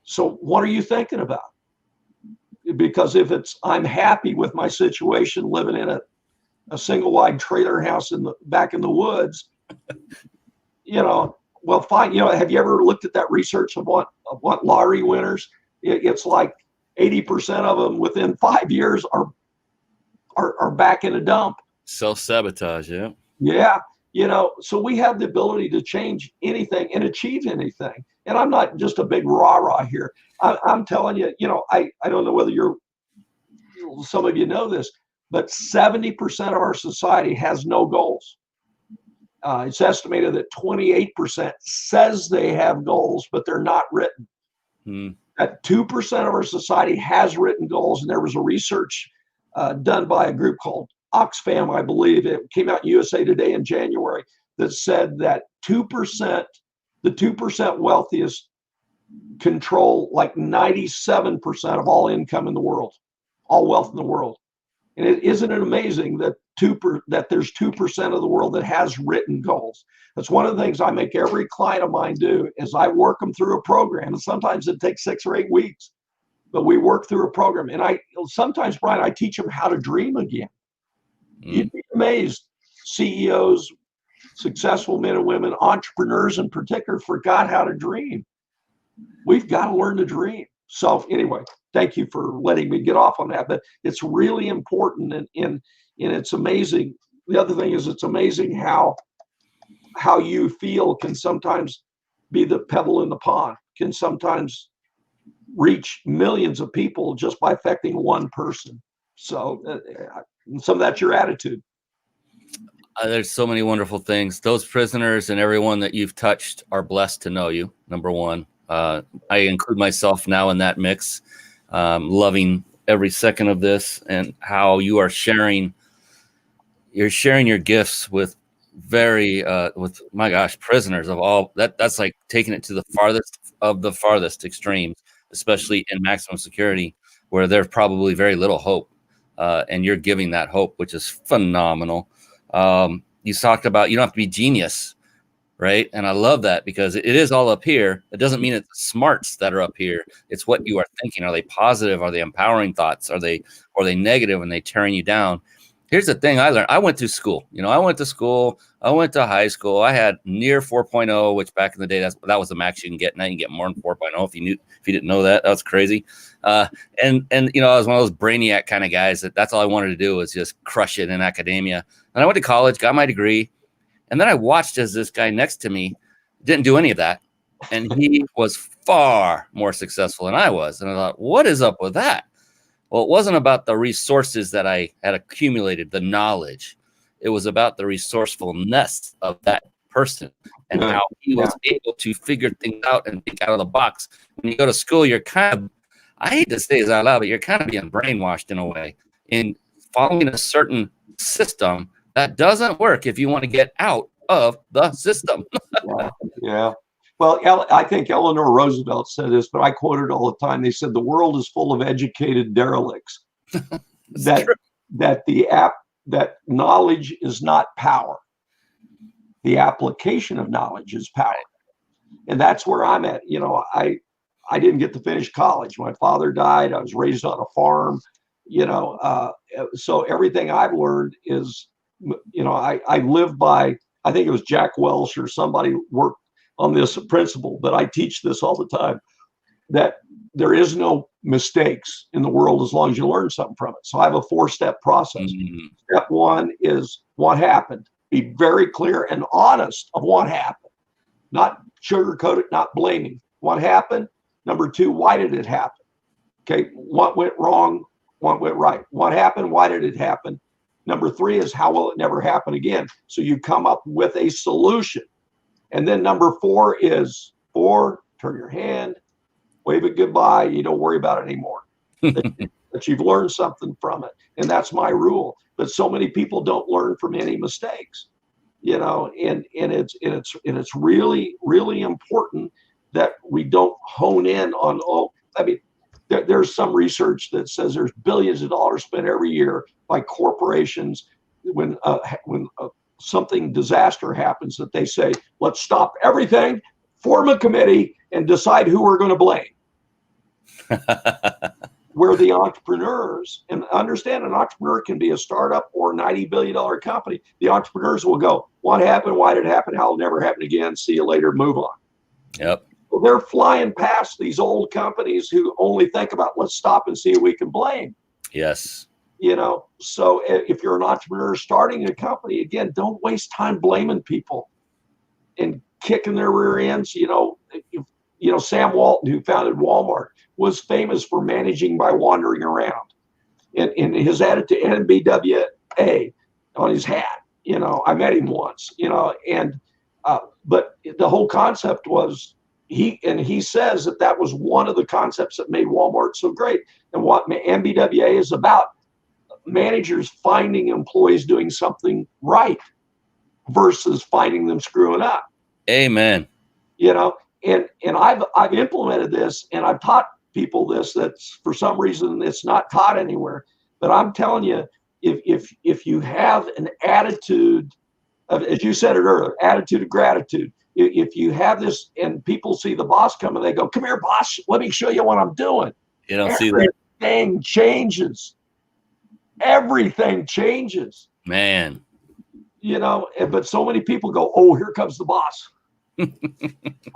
So what are you thinking about? Because if it's, I'm happy with my situation living in a single wide trailer house back in the woods, you know, well, fine. You know, have you ever looked at that research of what lottery winners? It's like 80% of them within 5 years are back in a dump. Self-sabotage, yeah. Yeah. You know, so we have the ability to change anything and achieve anything. And I'm not just a big rah-rah here. I'm telling you, you know, I don't know whether some of you know this, but 70% of our society has no goals. It's estimated that 28% says they have goals, but they're not written. That 2% of our society has written goals. And there was a research done by a group called Oxfam, I believe. It came out in USA Today in January that said that 2%, the 2% wealthiest control like 97% of all income in the world, all wealth in the world. And isn't it amazing that there's 2% of the world that has written goals? That's one of the things I make every client of mine do is I work them through a program. And sometimes it takes 6 or 8 weeks, but we work through a program. And sometimes, Brian, I teach them how to dream again. You'd be amazed. CEOs, successful men and women, entrepreneurs in particular, forgot how to dream. We've got to learn to dream. So anyway, thank you for letting me get off on that. But it's really important, and it's amazing. The other thing is, it's amazing how you feel can sometimes be the pebble in the pond, can sometimes reach millions of people just by affecting one person. So some of that's your attitude. There's so many wonderful things. Those prisoners and everyone that you've touched are blessed to know you, number one. I include myself now in that mix, loving every second of this and how you are sharing. You're sharing your gifts with with my gosh, prisoners of all that's like taking it to the farthest of the farthest extremes, especially in maximum security, where there's probably very little hope. And you're giving that hope, which is phenomenal. You talked about you don't have to be genius, right? And I love that because it is all up here. It doesn't mean it's the smarts that are up here. It's what you are thinking. Are they positive? Are they empowering thoughts? Are they negative and they tearing you down? here's the thing I learned. I went to school. I went to school. I went to high school. I had near 4.0, which back in the day, that was the max you can get. Now you can get more than 4.0 if you didn't know that. That was crazy. And I was one of those brainiac kind of guys that's all I wanted to do was just crush it in academia. And I went to college, got my degree. And then I watched as this guy next to me didn't do any of that. And he was far more successful than I was. And I thought, what is up with that? Well, it wasn't about the resources that I had accumulated, the knowledge. It was about the resourcefulness of that person and how he was able to figure things out and think out of the box. When you go to school, you're kind of, I hate to say this out loud, but you're kind of being brainwashed in a way in following a certain system that doesn't work if you want to get out of the system. Yeah. Well, I think Eleanor Roosevelt said this, but I quote it all the time. They said the world is full of educated derelicts. that knowledge is not power. The application of knowledge is power. And that's where I'm at. I didn't get to finish college. My father died. I was raised on a farm, so everything I've learned is, I live by, I think it was Jack Welch or somebody worked on this principle, but I teach this all the time, that there is no mistakes in the world as long as you learn something from it. So I have a 4-step process. Mm-hmm. Step 1 is what happened. Be very clear and honest of what happened, not sugarcoat it, not blaming. What happened? Number 2, why did it happen? Okay, what went wrong? What went right? What happened? Why did it happen? Number 3 is how will it never happen again? So you come up with a solution. And then number 4 is turn your hand, wave it goodbye. You don't worry about it anymore. That you've learned something from it. And that's my rule. But so many people don't learn from any mistakes, and it's really, really important that we don't hone in on, there's some research that says there's billions of dollars spent every year by corporations when something disaster happens, that they say, let's stop everything, form a committee, and decide who we're going to blame. Where the entrepreneurs, and understand an entrepreneur can be a startup or a $90 billion company. The entrepreneurs will go, what happened? Why did it happen? How will it never happen again? See you later. Move on. Yep. Well, they're flying past these old companies who only think about, let's stop and see who we can blame. Yes. So if you're an entrepreneur starting a company, again, don't waste time blaming people and kicking their rear ends. Sam Walton, who founded Walmart, was famous for managing by wandering around. And his attitude, NBWA on his hat, I met him once, but the whole concept was, he says that was one of the concepts that made Walmart so great. And what NBWA is about, managers finding employees doing something right versus finding them screwing up. Amen. And I've implemented this, and I've taught people this. That's, for some reason, it's not taught anywhere. But I'm telling you, if you have an attitude of, as you said it earlier, attitude of gratitude. If you have this, and people see the boss coming, they go, "Come here, boss. Let me show you what I'm doing." You don't see that. Everything changes. Everything changes. Man. But so many people go, "Oh, here comes the boss." I'm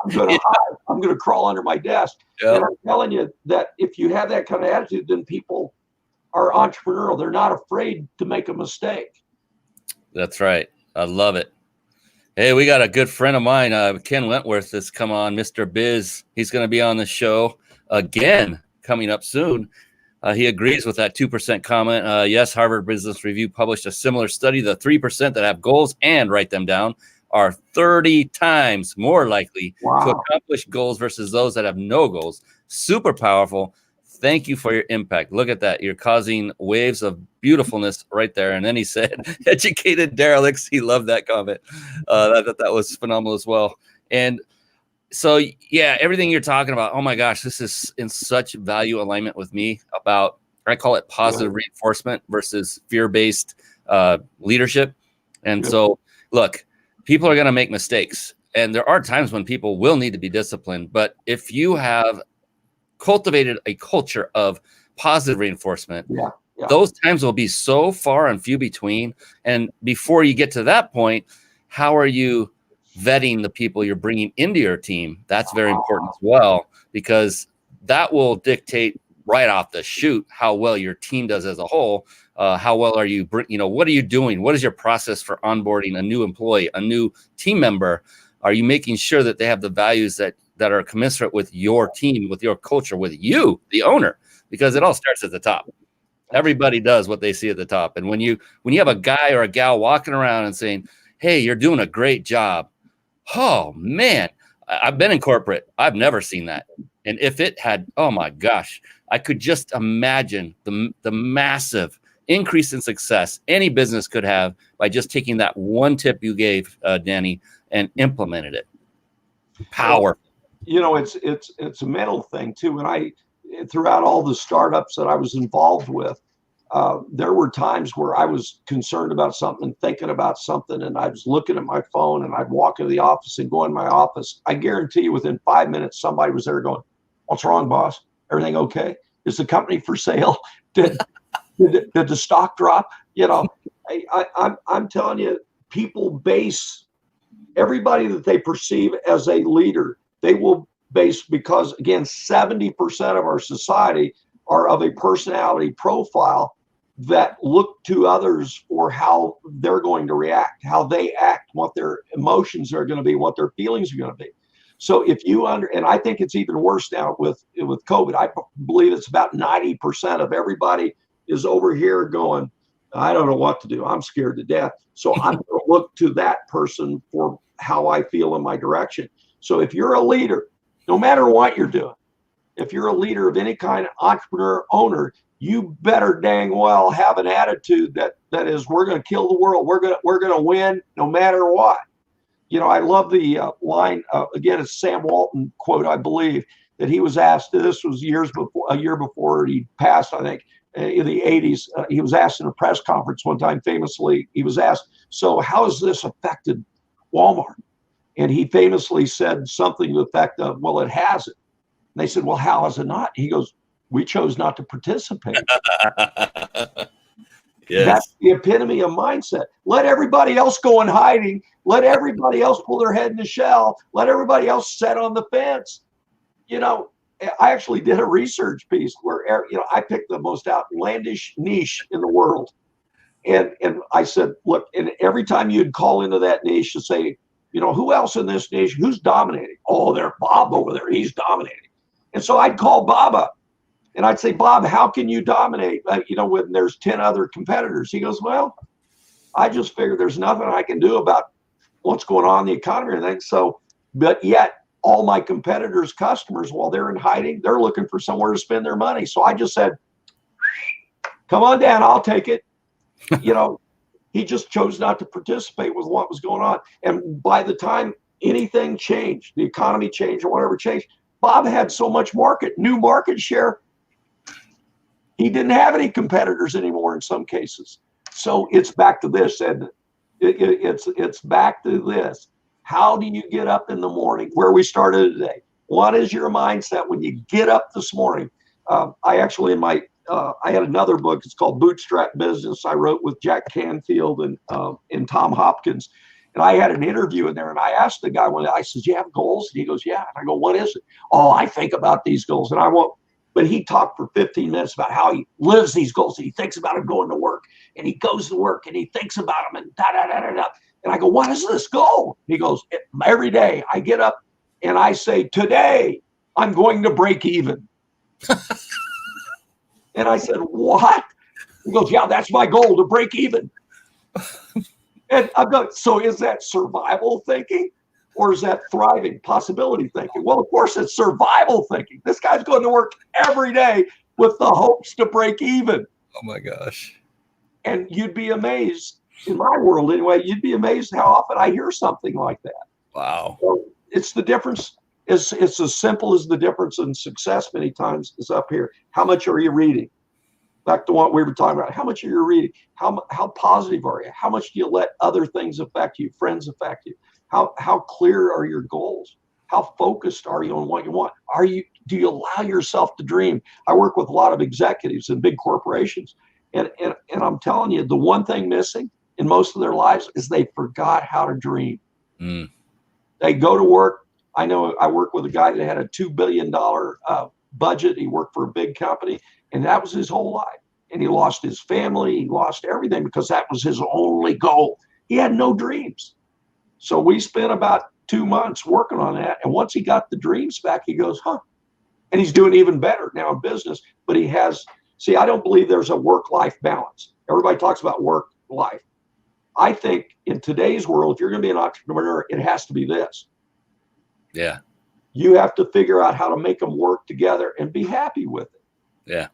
going to hide. I'm going to crawl under my desk. Yep. And I'm telling you that if you have that kind of attitude, then people are entrepreneurial. They're not afraid to make a mistake. That's right. I love it. Hey, we got a good friend of mine, Ken Wentworth, that's come on, Mr. Biz. He's going to be on the show again coming up soon. He agrees with that 2% comment. Yes, Harvard Business Review published a similar study. The 3% that have goals and write them down are 30 times more likely to accomplish goals versus those that have no goals. Super powerful. Thank you for your impact. Look at that. You're causing waves of beautifulness right there. And then he said, educated derelicts. He loved that comment. That was phenomenal as well. And so, yeah, everything you're talking about, oh my gosh, this is in such value alignment with me about, I call it positive reinforcement versus fear-based leadership. And so, look, people are going to make mistakes, and there are times when people will need to be disciplined. But if you have cultivated a culture of positive reinforcement, Those times will be so far and few between. And before you get to that point, how are you vetting the people you're bringing into your team? That's very important as well, because that will dictate right off the chute how well your team does as a whole. How well are you, what are you doing? What is your process for onboarding a new employee, a new team member? Are you making sure that they have the values that are commensurate with your team, with your culture, with you, the owner? Because it all starts at the top. Everybody does what they see at the top. And when you have a guy or a gal walking around and saying, "Hey, you're doing a great job." Oh man, I've been in corporate. I've never seen that. And if it had, oh my gosh, I could just imagine the massive increase in success any business could have by just taking that one tip you gave, Danny, and implemented it. Power. Well, it's a mental thing too. And throughout all the startups that I was involved with, there were times where I was concerned about something, thinking about something, and I was looking at my phone, and I'd walk into the office and go in my office. I guarantee you within 5 minutes, somebody was there going, "What's wrong, boss? Everything okay? Is the company for sale? Did the stock drop?" I'm telling you, people base everybody that they perceive as a leader, they will base, because again, 70% of our society are of a personality profile that look to others for how they're going to react, how they act, what their emotions are going to be, what their feelings are going to be. So if you and I think it's even worse now with COVID. I believe it's about 90% of everybody is over here going, "I don't know what to do. I'm scared to death." So I'm going to look to that person for how I feel in my direction. So if you're a leader, no matter what you're doing, if you're a leader of any kind of entrepreneur, owner, you better dang well have an attitude that is, we're going to kill the world. We're going to win no matter what. I love the line, again, it's Sam Walton quote, I believe, that he was asked, this was a year before he passed, I think, in the 80s. He was asked in a press conference one time, famously, he was asked, "So how has this affected Walmart?" And he famously said something to the effect of, "Well, it hasn't." And they said, "Well, how has it not?" He goes, "We chose not to participate." Yes. That's the epitome of mindset. Let everybody else go in hiding. Let everybody else pull their head in the shell. Let everybody else sit on the fence. I actually did a research piece where, I picked the most outlandish niche in the world. And I said, look, and every time you'd call into that niche to say, who else in this niche, who's dominating? "Oh, there's Bob over there. He's dominating." And so I'd call Bob up and I'd say, "Bob, how can you dominate, when there's 10 other competitors?" He goes, "Well, I just figured there's nothing I can do about what's going on in the economy and things. So, but yet all my competitors' customers, while they're in hiding, they're looking for somewhere to spend their money. So I just said, come on down, I'll take it." He just chose not to participate with what was going on. And by the time anything changed, the economy changed or whatever changed, Bob had so much new market share. He didn't have any competitors anymore in some cases. So it's back to this, and it's back to this. How do you get up in the morning? Where we started today. What is your mindset when you get up this morning? I actually, I had another book. It's called Bootstrap Business. I wrote with Jack Canfield and Tom Hopkins. And I had an interview in there, and I asked the guy I said, "Do you have goals?" And he goes, "Yeah." And I go, "What is it?" "Oh, I think about these goals." And I won't. But he talked for 15 minutes about how he lives these goals, and he thinks about them going to work, and he goes to work, and he thinks about them, and da da da da da. And I go, "What is this goal?" He goes, "Every day I get up and I say, today I'm going to break even." And I said, "What?" He goes, "Yeah, that's my goal, to break even." And I'm going, so is that survival thinking, or is that thriving possibility thinking? Well, of course it's survival thinking. This guy's going to work every day with the hopes to break even. Oh my gosh. And you'd be amazed, in my world anyway, you'd be amazed how often I hear something like that. Wow. So it's the difference. It's as simple as the difference in success many times is up here. How much are you reading? Back to what we were talking about. How much are you reading? How positive are you? How much do you let other things affect you? Friends affect you? How clear are your goals? How focused are you on what you want? Do you allow yourself to dream? I work with a lot of executives in big corporations, And I'm telling you, the one thing missing in most of their lives is they forgot how to dream. Mm. They go to work. I know I work with a guy that had a $2 billion budget. He worked for a big company, and that was his whole life. And he lost his family. He lost everything because that was his only goal. He had no dreams. So we spent about 2 months working on that. And once he got the dreams back, he goes, huh. And he's doing even better now in business. But he has, see, I don't believe there's a work-life balance. Everybody talks about work-life. I think in today's world, if you're going to be an entrepreneur, it has to be this. Yeah. You have to figure out how to make them work together and be happy with it. Yeah.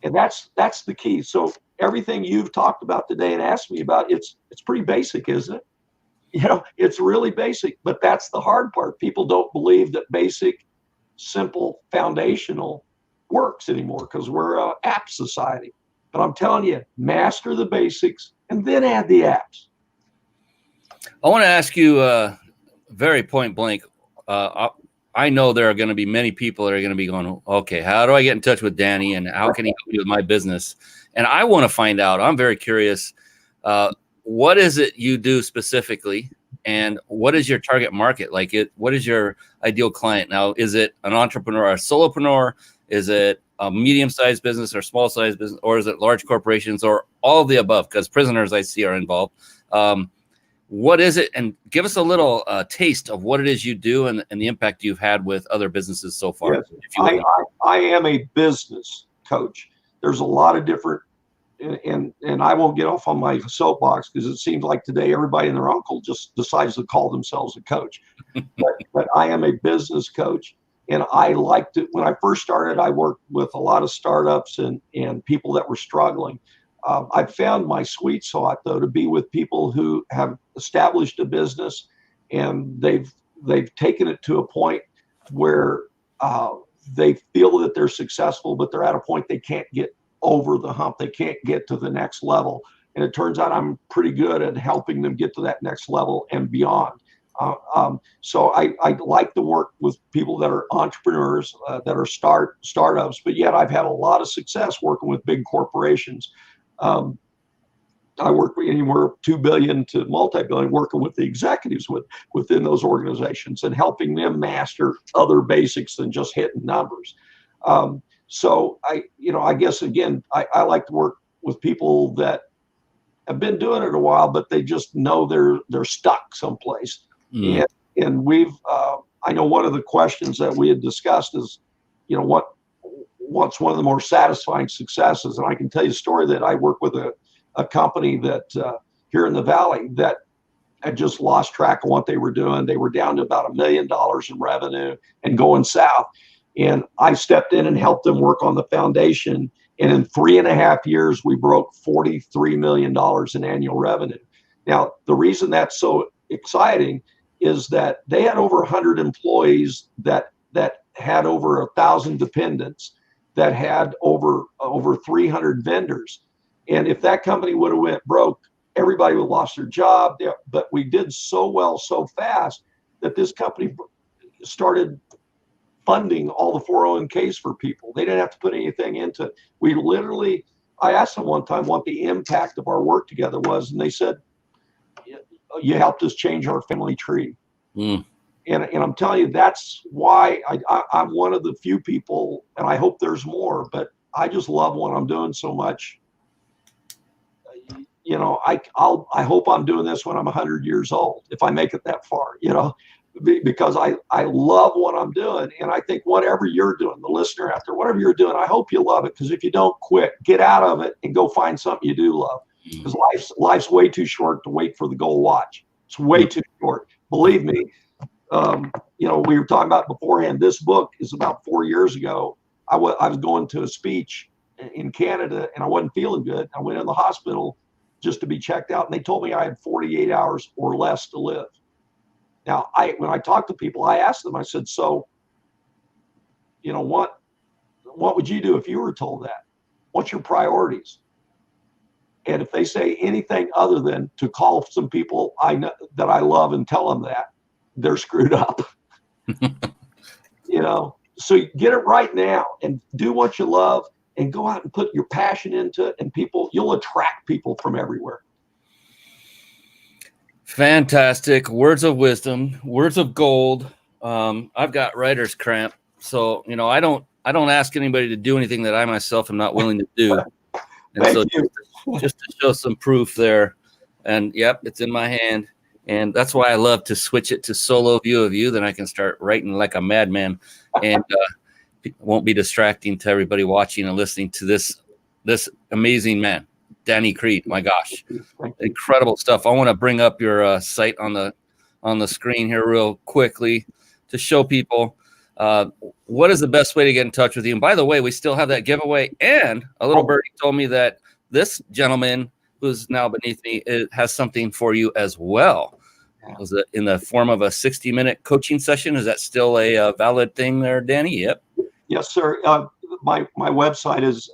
And that's the key. So everything you've talked about today and asked me about, it's pretty basic, isn't it? You know, it's really basic, but that's the hard part. People don't believe that basic, simple, foundational works anymore because we're an app society. But I'm telling you, master the basics and then add the apps. I want to ask you very point blank. I know there are going to be many people that are going to be going, okay, how do I get in touch with Danny and how can he help me with my business? And I want to find out, I'm very curious, what is it you do specifically and what is your target market? Like what is your ideal client? Now, is it an entrepreneur or a solopreneur? Is it a medium-sized business or small-sized business, or is it large corporations or all of the above? Because prisoners I see are involved. What is it? And give us a little taste of what it is you do and the impact you've had with other businesses so far. Yes. I am a business coach. There's a lot of different, and I won't get off on my soapbox because it seems like today everybody and their uncle just decides to call themselves a coach. but I am a business coach. And I liked it. When I first started, I worked with a lot of startups and people that were struggling. I found my sweet spot, though, to be with people who have established a business and they've taken it to a point where they feel that they're successful, but they're at a point they can't get over the hump. They can't get to the next level. And it turns out I'm pretty good at helping them get to that next level and beyond. So I like to work with people that are entrepreneurs, that are startups, but yet I've had a lot of success working with big corporations. I work anywhere $2 billion to multi-billion, working with the executives within those organizations and helping them master other basics than just hitting numbers. So I guess again, I like to work with people that have been doing it a while, but they just know they're stuck someplace. Mm. And we've, I know one of the questions that we had discussed is, what's one of the more satisfying successes? And I can tell you a story that I work with a company that here in the Valley that had just lost track of what they were doing. They were down to about $1 million in revenue and going south. And I stepped in and helped them work on the foundation. And in 3.5 years, we broke $43 million in annual revenue. Now, the reason that's so exciting is that they had over 100 employees that had over 1,000 dependents, that had over 300 vendors. And if that company would have went broke, everybody would have lost their job. But we did so well so fast that this company started funding all the 401ks for people. They didn't have to put anything into it. We literally, I asked them one time what the impact of our work together was, and they said, you helped us change our family tree. Mm. And I'm telling you, that's why I'm one of the few people, and I hope there's more, but I just love what I'm doing so much. I hope I'm doing this when I'm 100 years old, if I make it that far, because I love what I'm doing. And I think whatever you're doing, the listener out there, whatever you're doing, I hope you love it, because if you don't, quit, get out of it and go find something you do love. Because life's way too short to wait for the gold watch. It's way too short. Believe me. We were talking about beforehand. This book is about 4 years ago. I was going to a speech in Canada and I wasn't feeling good. I went in the hospital just to be checked out, and they told me I had 48 hours or less to live. Now, when I talked to people, I asked them, I said, so, what would you do if you were told that? What's your priorities? And if they say anything other than to call some people I know that I love and tell them that, they're screwed up. So get it right now and do what you love and go out and put your passion into it, and you'll attract people from everywhere. Fantastic words of wisdom, words of gold. I've got writer's cramp, so I don't ask anybody to do anything that I myself am not willing to do. And Thank so you. just to show some proof there, and yep, it's in my hand. And that's why I love to switch it to solo view of you. Then I can start writing like a madman, and it won't be distracting to everybody watching and listening to this amazing man, Danny Creed. My gosh, incredible stuff. I want to bring up your site on the screen here real quickly to show people what is the best way to get in touch with you. And by the way, we still have that giveaway. And a little birdie told me that this gentleman who's now beneath me has something for you as well. Was it in the form of a 60-minute coaching session? Is that still a valid thing there, Danny? Yep. Yes, sir. My website is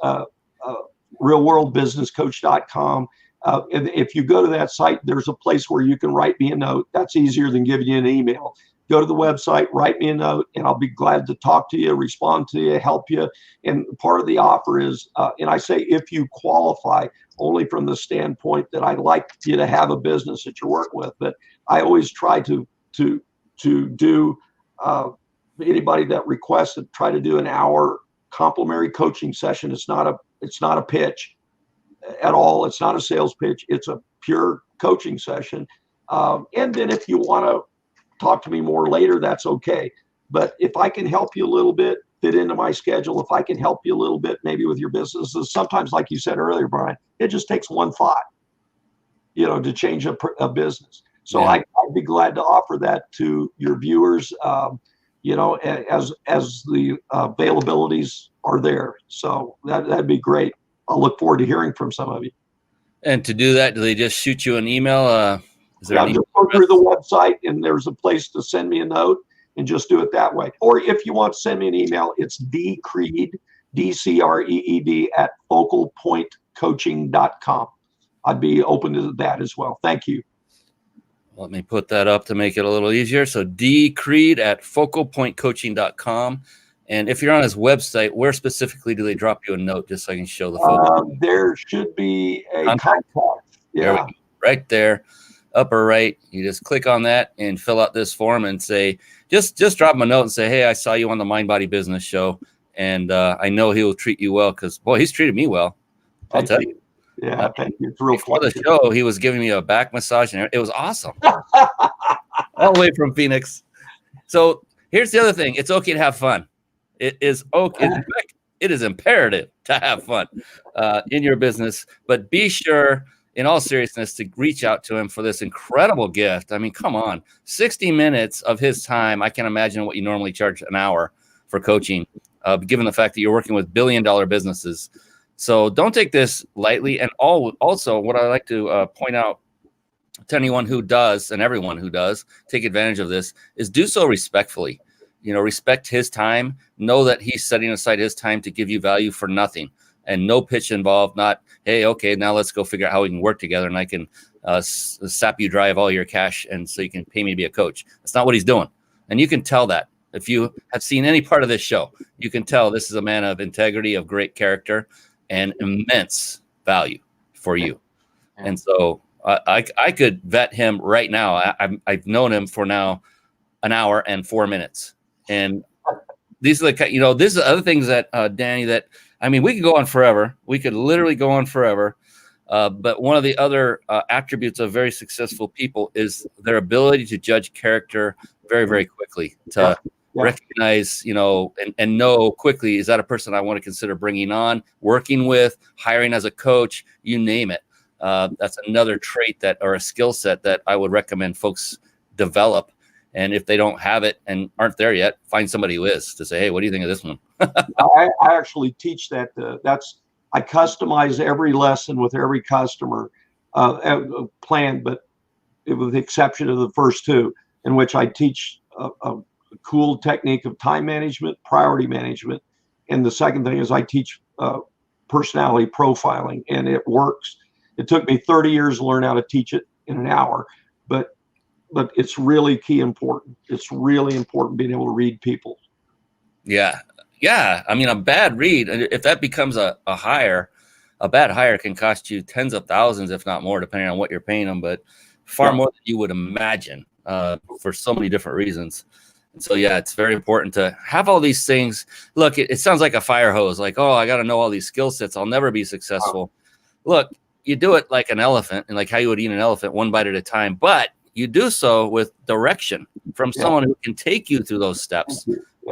realworldbusinesscoach.com. If you go to that site, there's a place where you can write me a note. That's easier than giving you an email. Go to the website, write me a note, and I'll be glad to talk to you, respond to you, help you. And part of the offer is, and I say if you qualify, only from the standpoint that I'd like you to have a business that you work with. But I always try to do anybody that requests it, try to do an hour complimentary coaching session. It's not a pitch at all. It's not a sales pitch. It's a pure coaching session. And then if you want to talk to me more later, that's okay. But if I can help you a little bit, fit into my schedule, if I can help you a little bit, maybe with your businesses, sometimes, like you said earlier, Brian, it just takes one thought, to change a business. So yeah. I'd be glad to offer that to your viewers, as the availabilities are there. So that'd be great. I'll look forward to hearing from some of you. And to do that, do they just shoot you an email? Just go through the website, and there's a place to send me a note, and just do it that way. Or if you want to send me an email, it's dcreed, DCREED at FocalPointCoaching.com. I'd be open to that as well. Thank you. Let me put that up to make it a little easier. So dcreed at FocalPointCoaching.com. And if you're on his website, where specifically do they drop you a note, just so I can show the folks? There should be a contact. Yeah. There we go. Right there. Upper right, you just click on that and fill out this form and say, just drop him a note and say, hey, I saw you on the Mind Body Business Show, and I know he will treat you well, because boy, he's treated me well. I'll tell you. Yeah, thank you. It's real before the show, he was giving me a back massage, and it was awesome. All the way from Phoenix. So here's the other thing: it's okay to have fun. It is okay. It is imperative to have fun in your business, but be sure, in all seriousness, to reach out to him for this incredible gift. I mean, come on, 60 minutes of his time. I can't imagine what you normally charge an hour for coaching, given the fact that you're working with billion-dollar businesses. So don't take this lightly. And also, what I like to point out to anyone who does, and everyone who does take advantage of this, is do so respectfully. Respect his time. Know that he's setting aside his time to give you value for nothing. And no pitch involved, not, hey, okay, now let's go figure out how we can work together, and I can sap you dry of all your cash, and so you can pay me to be a coach. That's not what he's doing. And you can tell that. If you have seen any part of this show, you can tell this is a man of integrity, of great character, and immense value for you. And so I could vet him right now. I've known him for now an hour and 4 minutes. And these are these are other things that, Danny, that, I mean, we could go on forever. We could literally go on forever. But one of the other attributes of very successful people is their ability to judge character very, very quickly, to recognize, and know quickly, is that a person I want to consider bringing on, working with, hiring as a coach, you name it. That's another trait or a skill set that I would recommend folks develop. And if they don't have it and aren't there yet, find somebody who is, to say, hey, what do you think of this one? I actually teach that. I customize every lesson with every customer plan, but with the exception of the first two, in which I teach a cool technique of time management, priority management. And the second thing is I teach personality profiling, and it works. It took me 30 years to learn how to teach it in an hour, but it's really important. It's really important being able to read people. Yeah. Yeah, I mean, a bad read, if that becomes a hire, a bad hire can cost you tens of thousands, if not more, depending on what you're paying them, but far more than you would imagine for so many different reasons. And so, yeah, it's very important to have all these things. Look, it sounds like a fire hose, like, oh, I got to know all these skill sets. I'll never be successful. Look, you do it like an elephant and like how you would eat an elephant, one bite at a time, but you do so with direction from someone who can take you through those steps.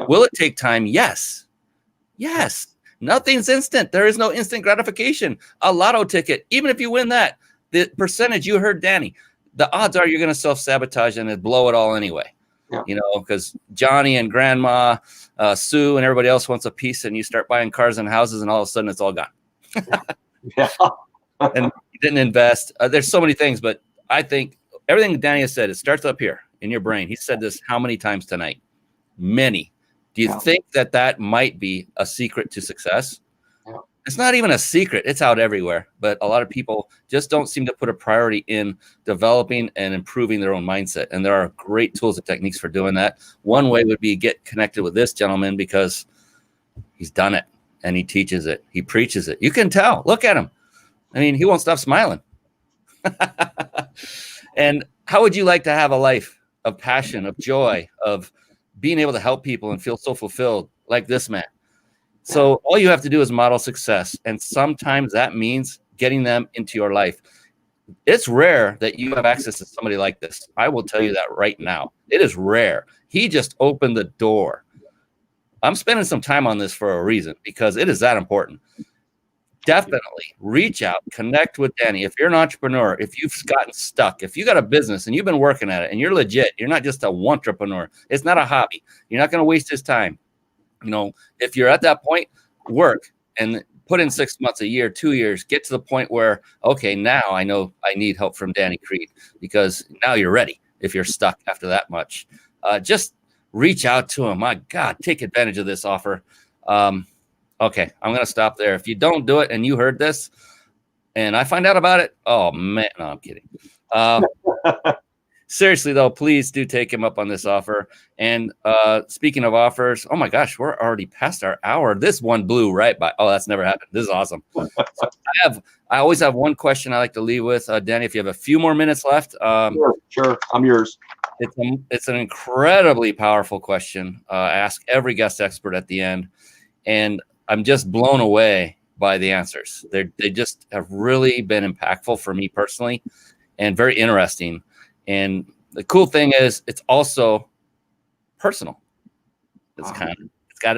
Will it take time? Yes. Yes. Nothing's instant. There is no instant gratification. A lotto ticket, even if you win that, the percentage, you heard Danny, the odds are you're going to self-sabotage and blow it all anyway. You know, because Johnny and Grandma, Sue and everybody else wants a piece, and you start buying cars and houses, and all of a sudden it's all gone. And you didn't invest. There's so many things, but I think everything Danny has said, it starts up here in your brain. He said this how many times tonight? Many. Do you think that might be a secret to success? It's not even a secret. It's out everywhere. But a lot of people just don't seem to put a priority in developing and improving their own mindset. And there are great tools and techniques for doing that. One way would be get connected with this gentleman because he's done it and he teaches it. He preaches it. You can tell. Look at him. I mean, he won't stop smiling. And how would you like to have a life of passion, of joy, of being able to help people and feel so fulfilled like this man? So all you have to do is model success. And sometimes that means getting them into your life. It's rare that you have access to somebody like this. I will tell you that right now. It is rare. He just opened the door. I'm spending some time on this for a reason because it is that important. Definitely reach out, connect with Danny. If you're an entrepreneur, if you've gotten stuck, if you got a business and you've been working at it and you're legit, you're not just a entrepreneur. It's not a hobby. You're not going to waste his time. You know, if you're at that point, work and put in 6 months, a year, 2 years, get to the point where, okay, now I know I need help from Danny Creed because now you're ready. If you're stuck after that much, just reach out to him. My God, take advantage of this offer. Okay, I'm going to stop there. If you don't do it and you heard this and I find out about it, oh, man, no, I'm kidding. Seriously, though, please do take him up on this offer. And speaking of offers, oh, my gosh, we're already past our hour. This one blew right by. Oh, that's never happened. This is awesome. So I always have one question I like to leave with. Danny, if you have a few more minutes left. Sure. I'm yours. It's an incredibly powerful question. I ask every guest expert at the end. And I'm just blown away by the answers. They just have really been impactful for me personally and very interesting. And the cool thing is it's also personal. It's got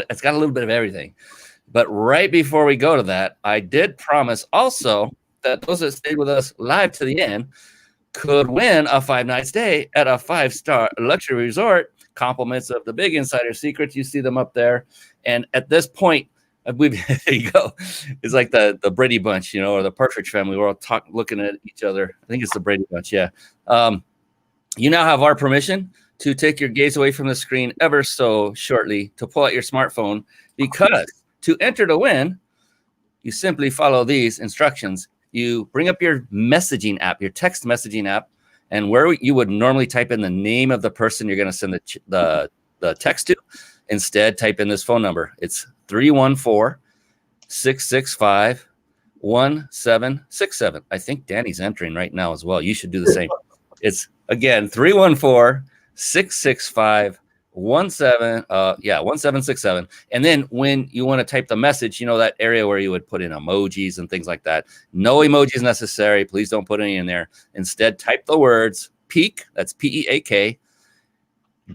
a little bit of everything. But right before we go to that, I did promise also that those that stayed with us live to the end could win a 5-night stay at a 5-star luxury resort. Compliments of the Big Insider Secrets. You see them up there. And at this point, there you go. It's like the Brady Bunch, you know, or the Partridge Family. We're all looking at each other. I think it's the Brady Bunch. Yeah. You now have our permission to take your gaze away from the screen ever so shortly to pull out your smartphone, because to enter to win, you simply follow these instructions. You bring up your messaging app, your text messaging app, and where you would normally type in the name of the person you're going to send the text to, instead type in this phone number. It's 314-665-1767. I think Danny's entering right now as well. You should do the same. It's again 314-665-1767. And then when you want to type the message, you know, that area where you would put in emojis and things like that. No emojis necessary. Please don't put any in there. Instead, type the words peak, that's PEAK,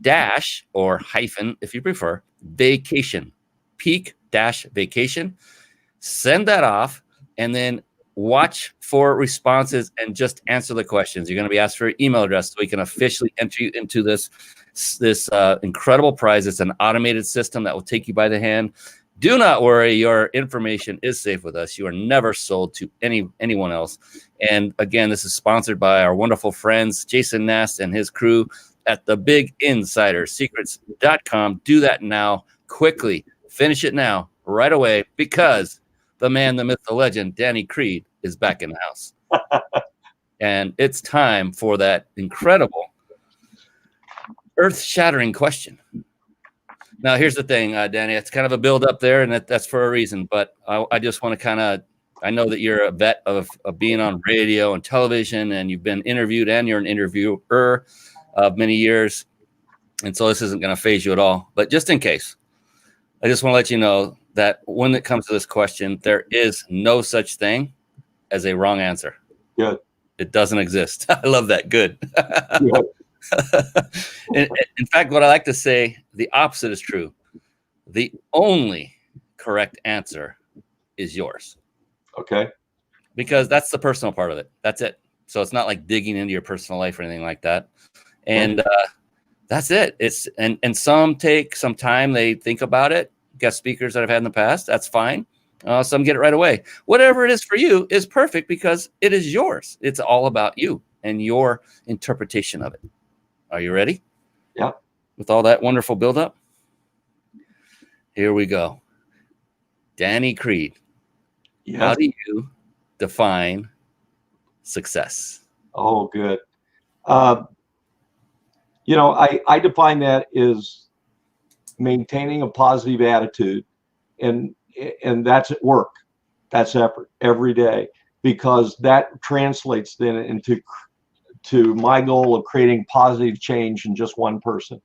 dash or hyphen if you prefer, vacation. Peak dash vacation. Send that off and then watch for responses and just answer the questions. You're going to be asked for your email address so we can officially enter you into this incredible prize. It's an automated system that will take you by the hand. Do not worry. Your information is safe with us. You are never sold to anyone else. And again, this is sponsored by our wonderful friends, Jason Nast and his crew at thebiginsidersecrets.com. Do that now, quickly. Finish it now, right away, because the man, the myth, the legend, Danny Creed, is back in the house. And it's time for that incredible, earth-shattering question. Now, here's the thing, Danny, it's kind of a build up there, and that's for a reason. But I just want to I know that you're a vet of being on radio and television, and you've been interviewed, and you're an interviewer of many years. And so this isn't going to phase you at all. But just in case, I just want to let you know that when it comes to this question, there is no such thing as a wrong answer. Good. It doesn't exist. I love that. Good. Good. In fact, what I like to say, the opposite is true. The only correct answer is yours. Okay. Because that's the personal part of it. That's it. So it's not like digging into your personal life or anything like that. And that's it. And some take some time. They think about it. Guest speakers that I've had in the past, that's fine. Some get it right away. Whatever it is for you is perfect because it is yours. It's all about you and your interpretation of it. Are you ready? Yeah. With all that wonderful buildup? Here we go. Danny Creed. Yes. How do you define success? Oh, good. I define that as maintaining a positive attitude, and that's at work. That's effort every day, because that translates then into my goal of creating positive change in just one person.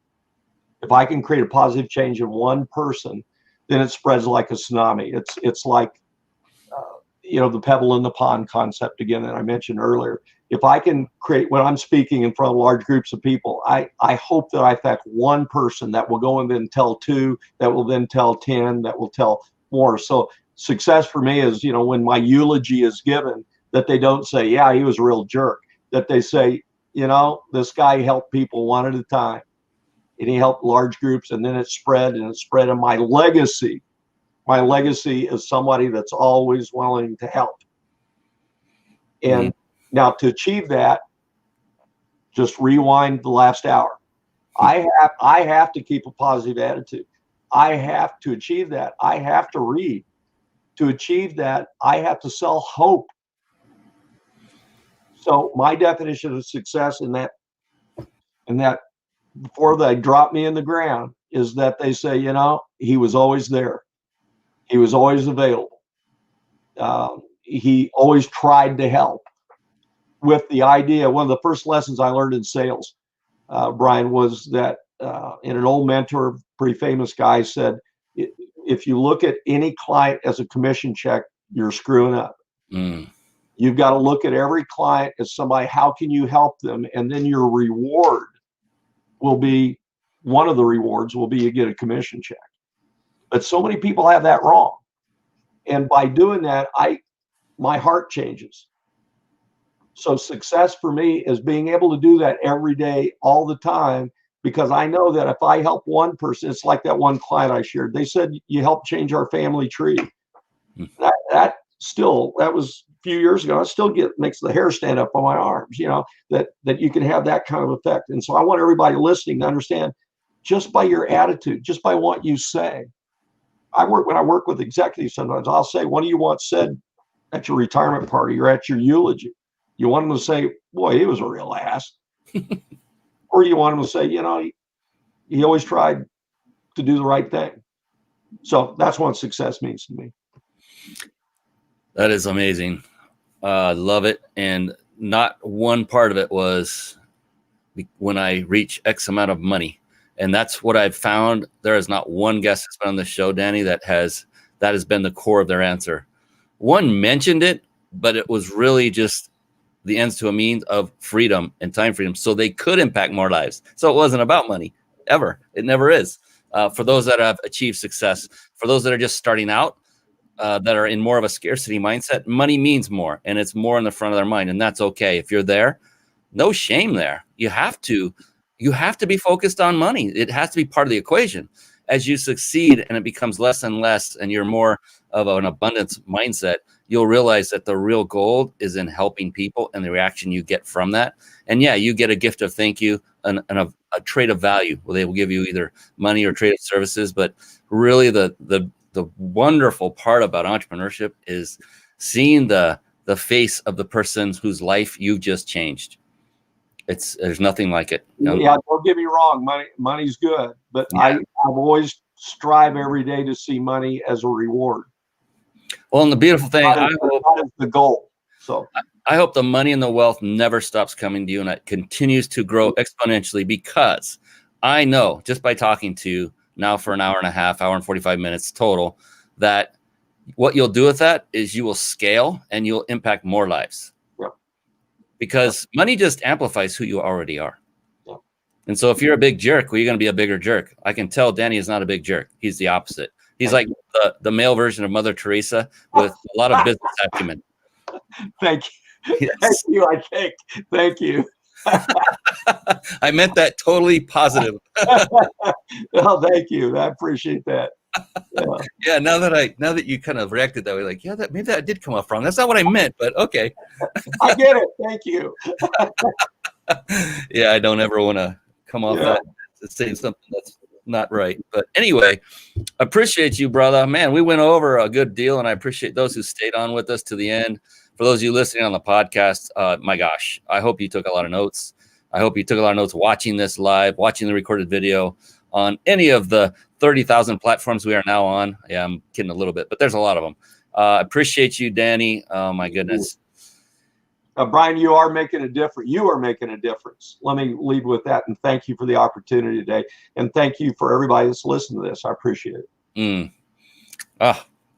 If I can create a positive change in one person, then it spreads like a tsunami. It's like, the pebble in the pond concept again that I mentioned earlier. If I can create, when I'm speaking in front of large groups of people, I hope that I affect one person that will go and then tell 2, that will then tell 10, that will tell more. So success for me is, when my eulogy is given, that they don't say, yeah, he was a real jerk. That they say, this guy helped people one at a time, and he helped large groups, and then it spread. And my legacy is somebody that's always willing to help. And now to achieve that, just rewind the last hour. I have to keep a positive attitude. I have to achieve that. I have to read. To achieve that, I have to sell hope. So my definition of success in that before they drop me in the ground is that they say, he was always there. He was always available. He always tried to help, with the idea. One of the first lessons I learned in sales, Brian, was that and an old mentor, pretty famous guy, said, if you look at any client as a commission check, you're screwing up. You've got to look at every client as somebody, how can you help them? And then your reward will be, one of the rewards will be you get a commission check. But so many people have that wrong. And by doing that, my heart changes. So success for me is being able to do that every day, all the time, because I know that if I help one person, it's like that one client I shared. They said, you helped change our family tree. That was a few years ago. I still makes the hair stand up on my arms, that you can have that kind of effect. And so I want everybody listening to understand, just by your attitude, just by what you say. When I work with executives, sometimes I'll say, what do you want said at your retirement party or at your eulogy? You want them to say, boy, he was a real ass. Or you want them to say, he always tried to do the right thing. So that's what success means to me. That is amazing. Love it. And not one part of it was when I reach X amount of money. And that's what I've found. There is not one guest that's been on the show, Danny, that has been the core of their answer. One mentioned it, but it was really just the ends to a means of freedom and time freedom, so they could impact more lives. So it wasn't about money, ever. It never is. For those that have achieved success, for those that are just starting out, that are in more of a scarcity mindset, money means more, and it's more in the front of their mind, and that's okay. If you're there, no shame there. You have to be focused on money. It has to be part of the equation. As you succeed and it becomes less and less, and you're more of an abundance mindset, you'll realize that the real gold is in helping people and the reaction you get from that. And yeah, you get a gift of thank you and a trade of value where they will give you either money or trade of services. But really the wonderful part about entrepreneurship is seeing the face of the person whose life you've just changed. There's nothing like it. Yeah, don't get me wrong. Money's good, but yeah. I've always strive every day to see money as a reward. Well, and the beautiful thing, That is the goal. So I hope the money and the wealth never stops coming to you, and it continues to grow exponentially, because I know just by talking to you now for an hour and a half, hour and 45 minutes total, that what you'll do with that is you will scale and you'll impact more lives. Yeah. Because money just amplifies who you already are. Yeah. And so if you're a big jerk, well, you're going to be a bigger jerk. I can tell Danny is not a big jerk. He's the opposite. He's like the male version of Mother Teresa with a lot of business acumen. Thank you. Yes. Thank you. I think. Thank you. I meant that totally positive. Well, thank you. I appreciate that. Yeah. Now that you kind of reacted that way, like, yeah, maybe that did come off wrong. That's not what I meant, but okay. I get it. Thank you. Yeah, I don't ever want to come off that to say something that's not right. But anyway, appreciate you, brother. Man, we went over a good deal, and I appreciate those who stayed on with us to the end. For those of you listening on the podcast, my gosh, I hope you took a lot of notes. I hope you took a lot of notes watching this live, watching the recorded video on any of the 30,000 platforms we are now on. Yeah, I'm kidding a little bit, but there's a lot of them. Appreciate you, Danny. Oh, my goodness. Brian, you are making a difference. You are making a difference. Let me leave with that, and thank you for the opportunity today. And thank you for everybody that's listened to this. I appreciate it.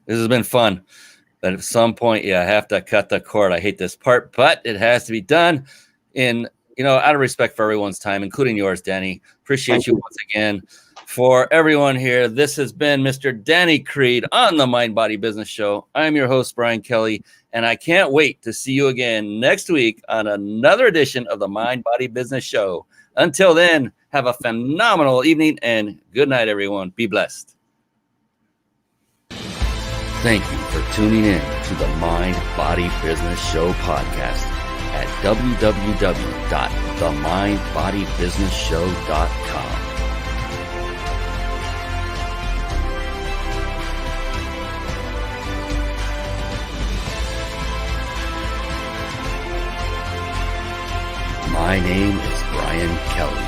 This has been fun. But at some point, I have to cut the cord. I hate this part, but it has to be done in, out of respect for everyone's time, including yours, Danny. Appreciate you once again. For everyone here, this has been Mr. Danny Creed on the Mind Body Business Show. I'm your host, Brian Kelly, and I can't wait to see you again next week on another edition of the Mind Body Business Show. Until then, have a phenomenal evening and good night, everyone. Be blessed. Thank you for tuning in to the Mind Body Business Show podcast at www.themindbodybusinessshow.com. My name is Brian Kelly.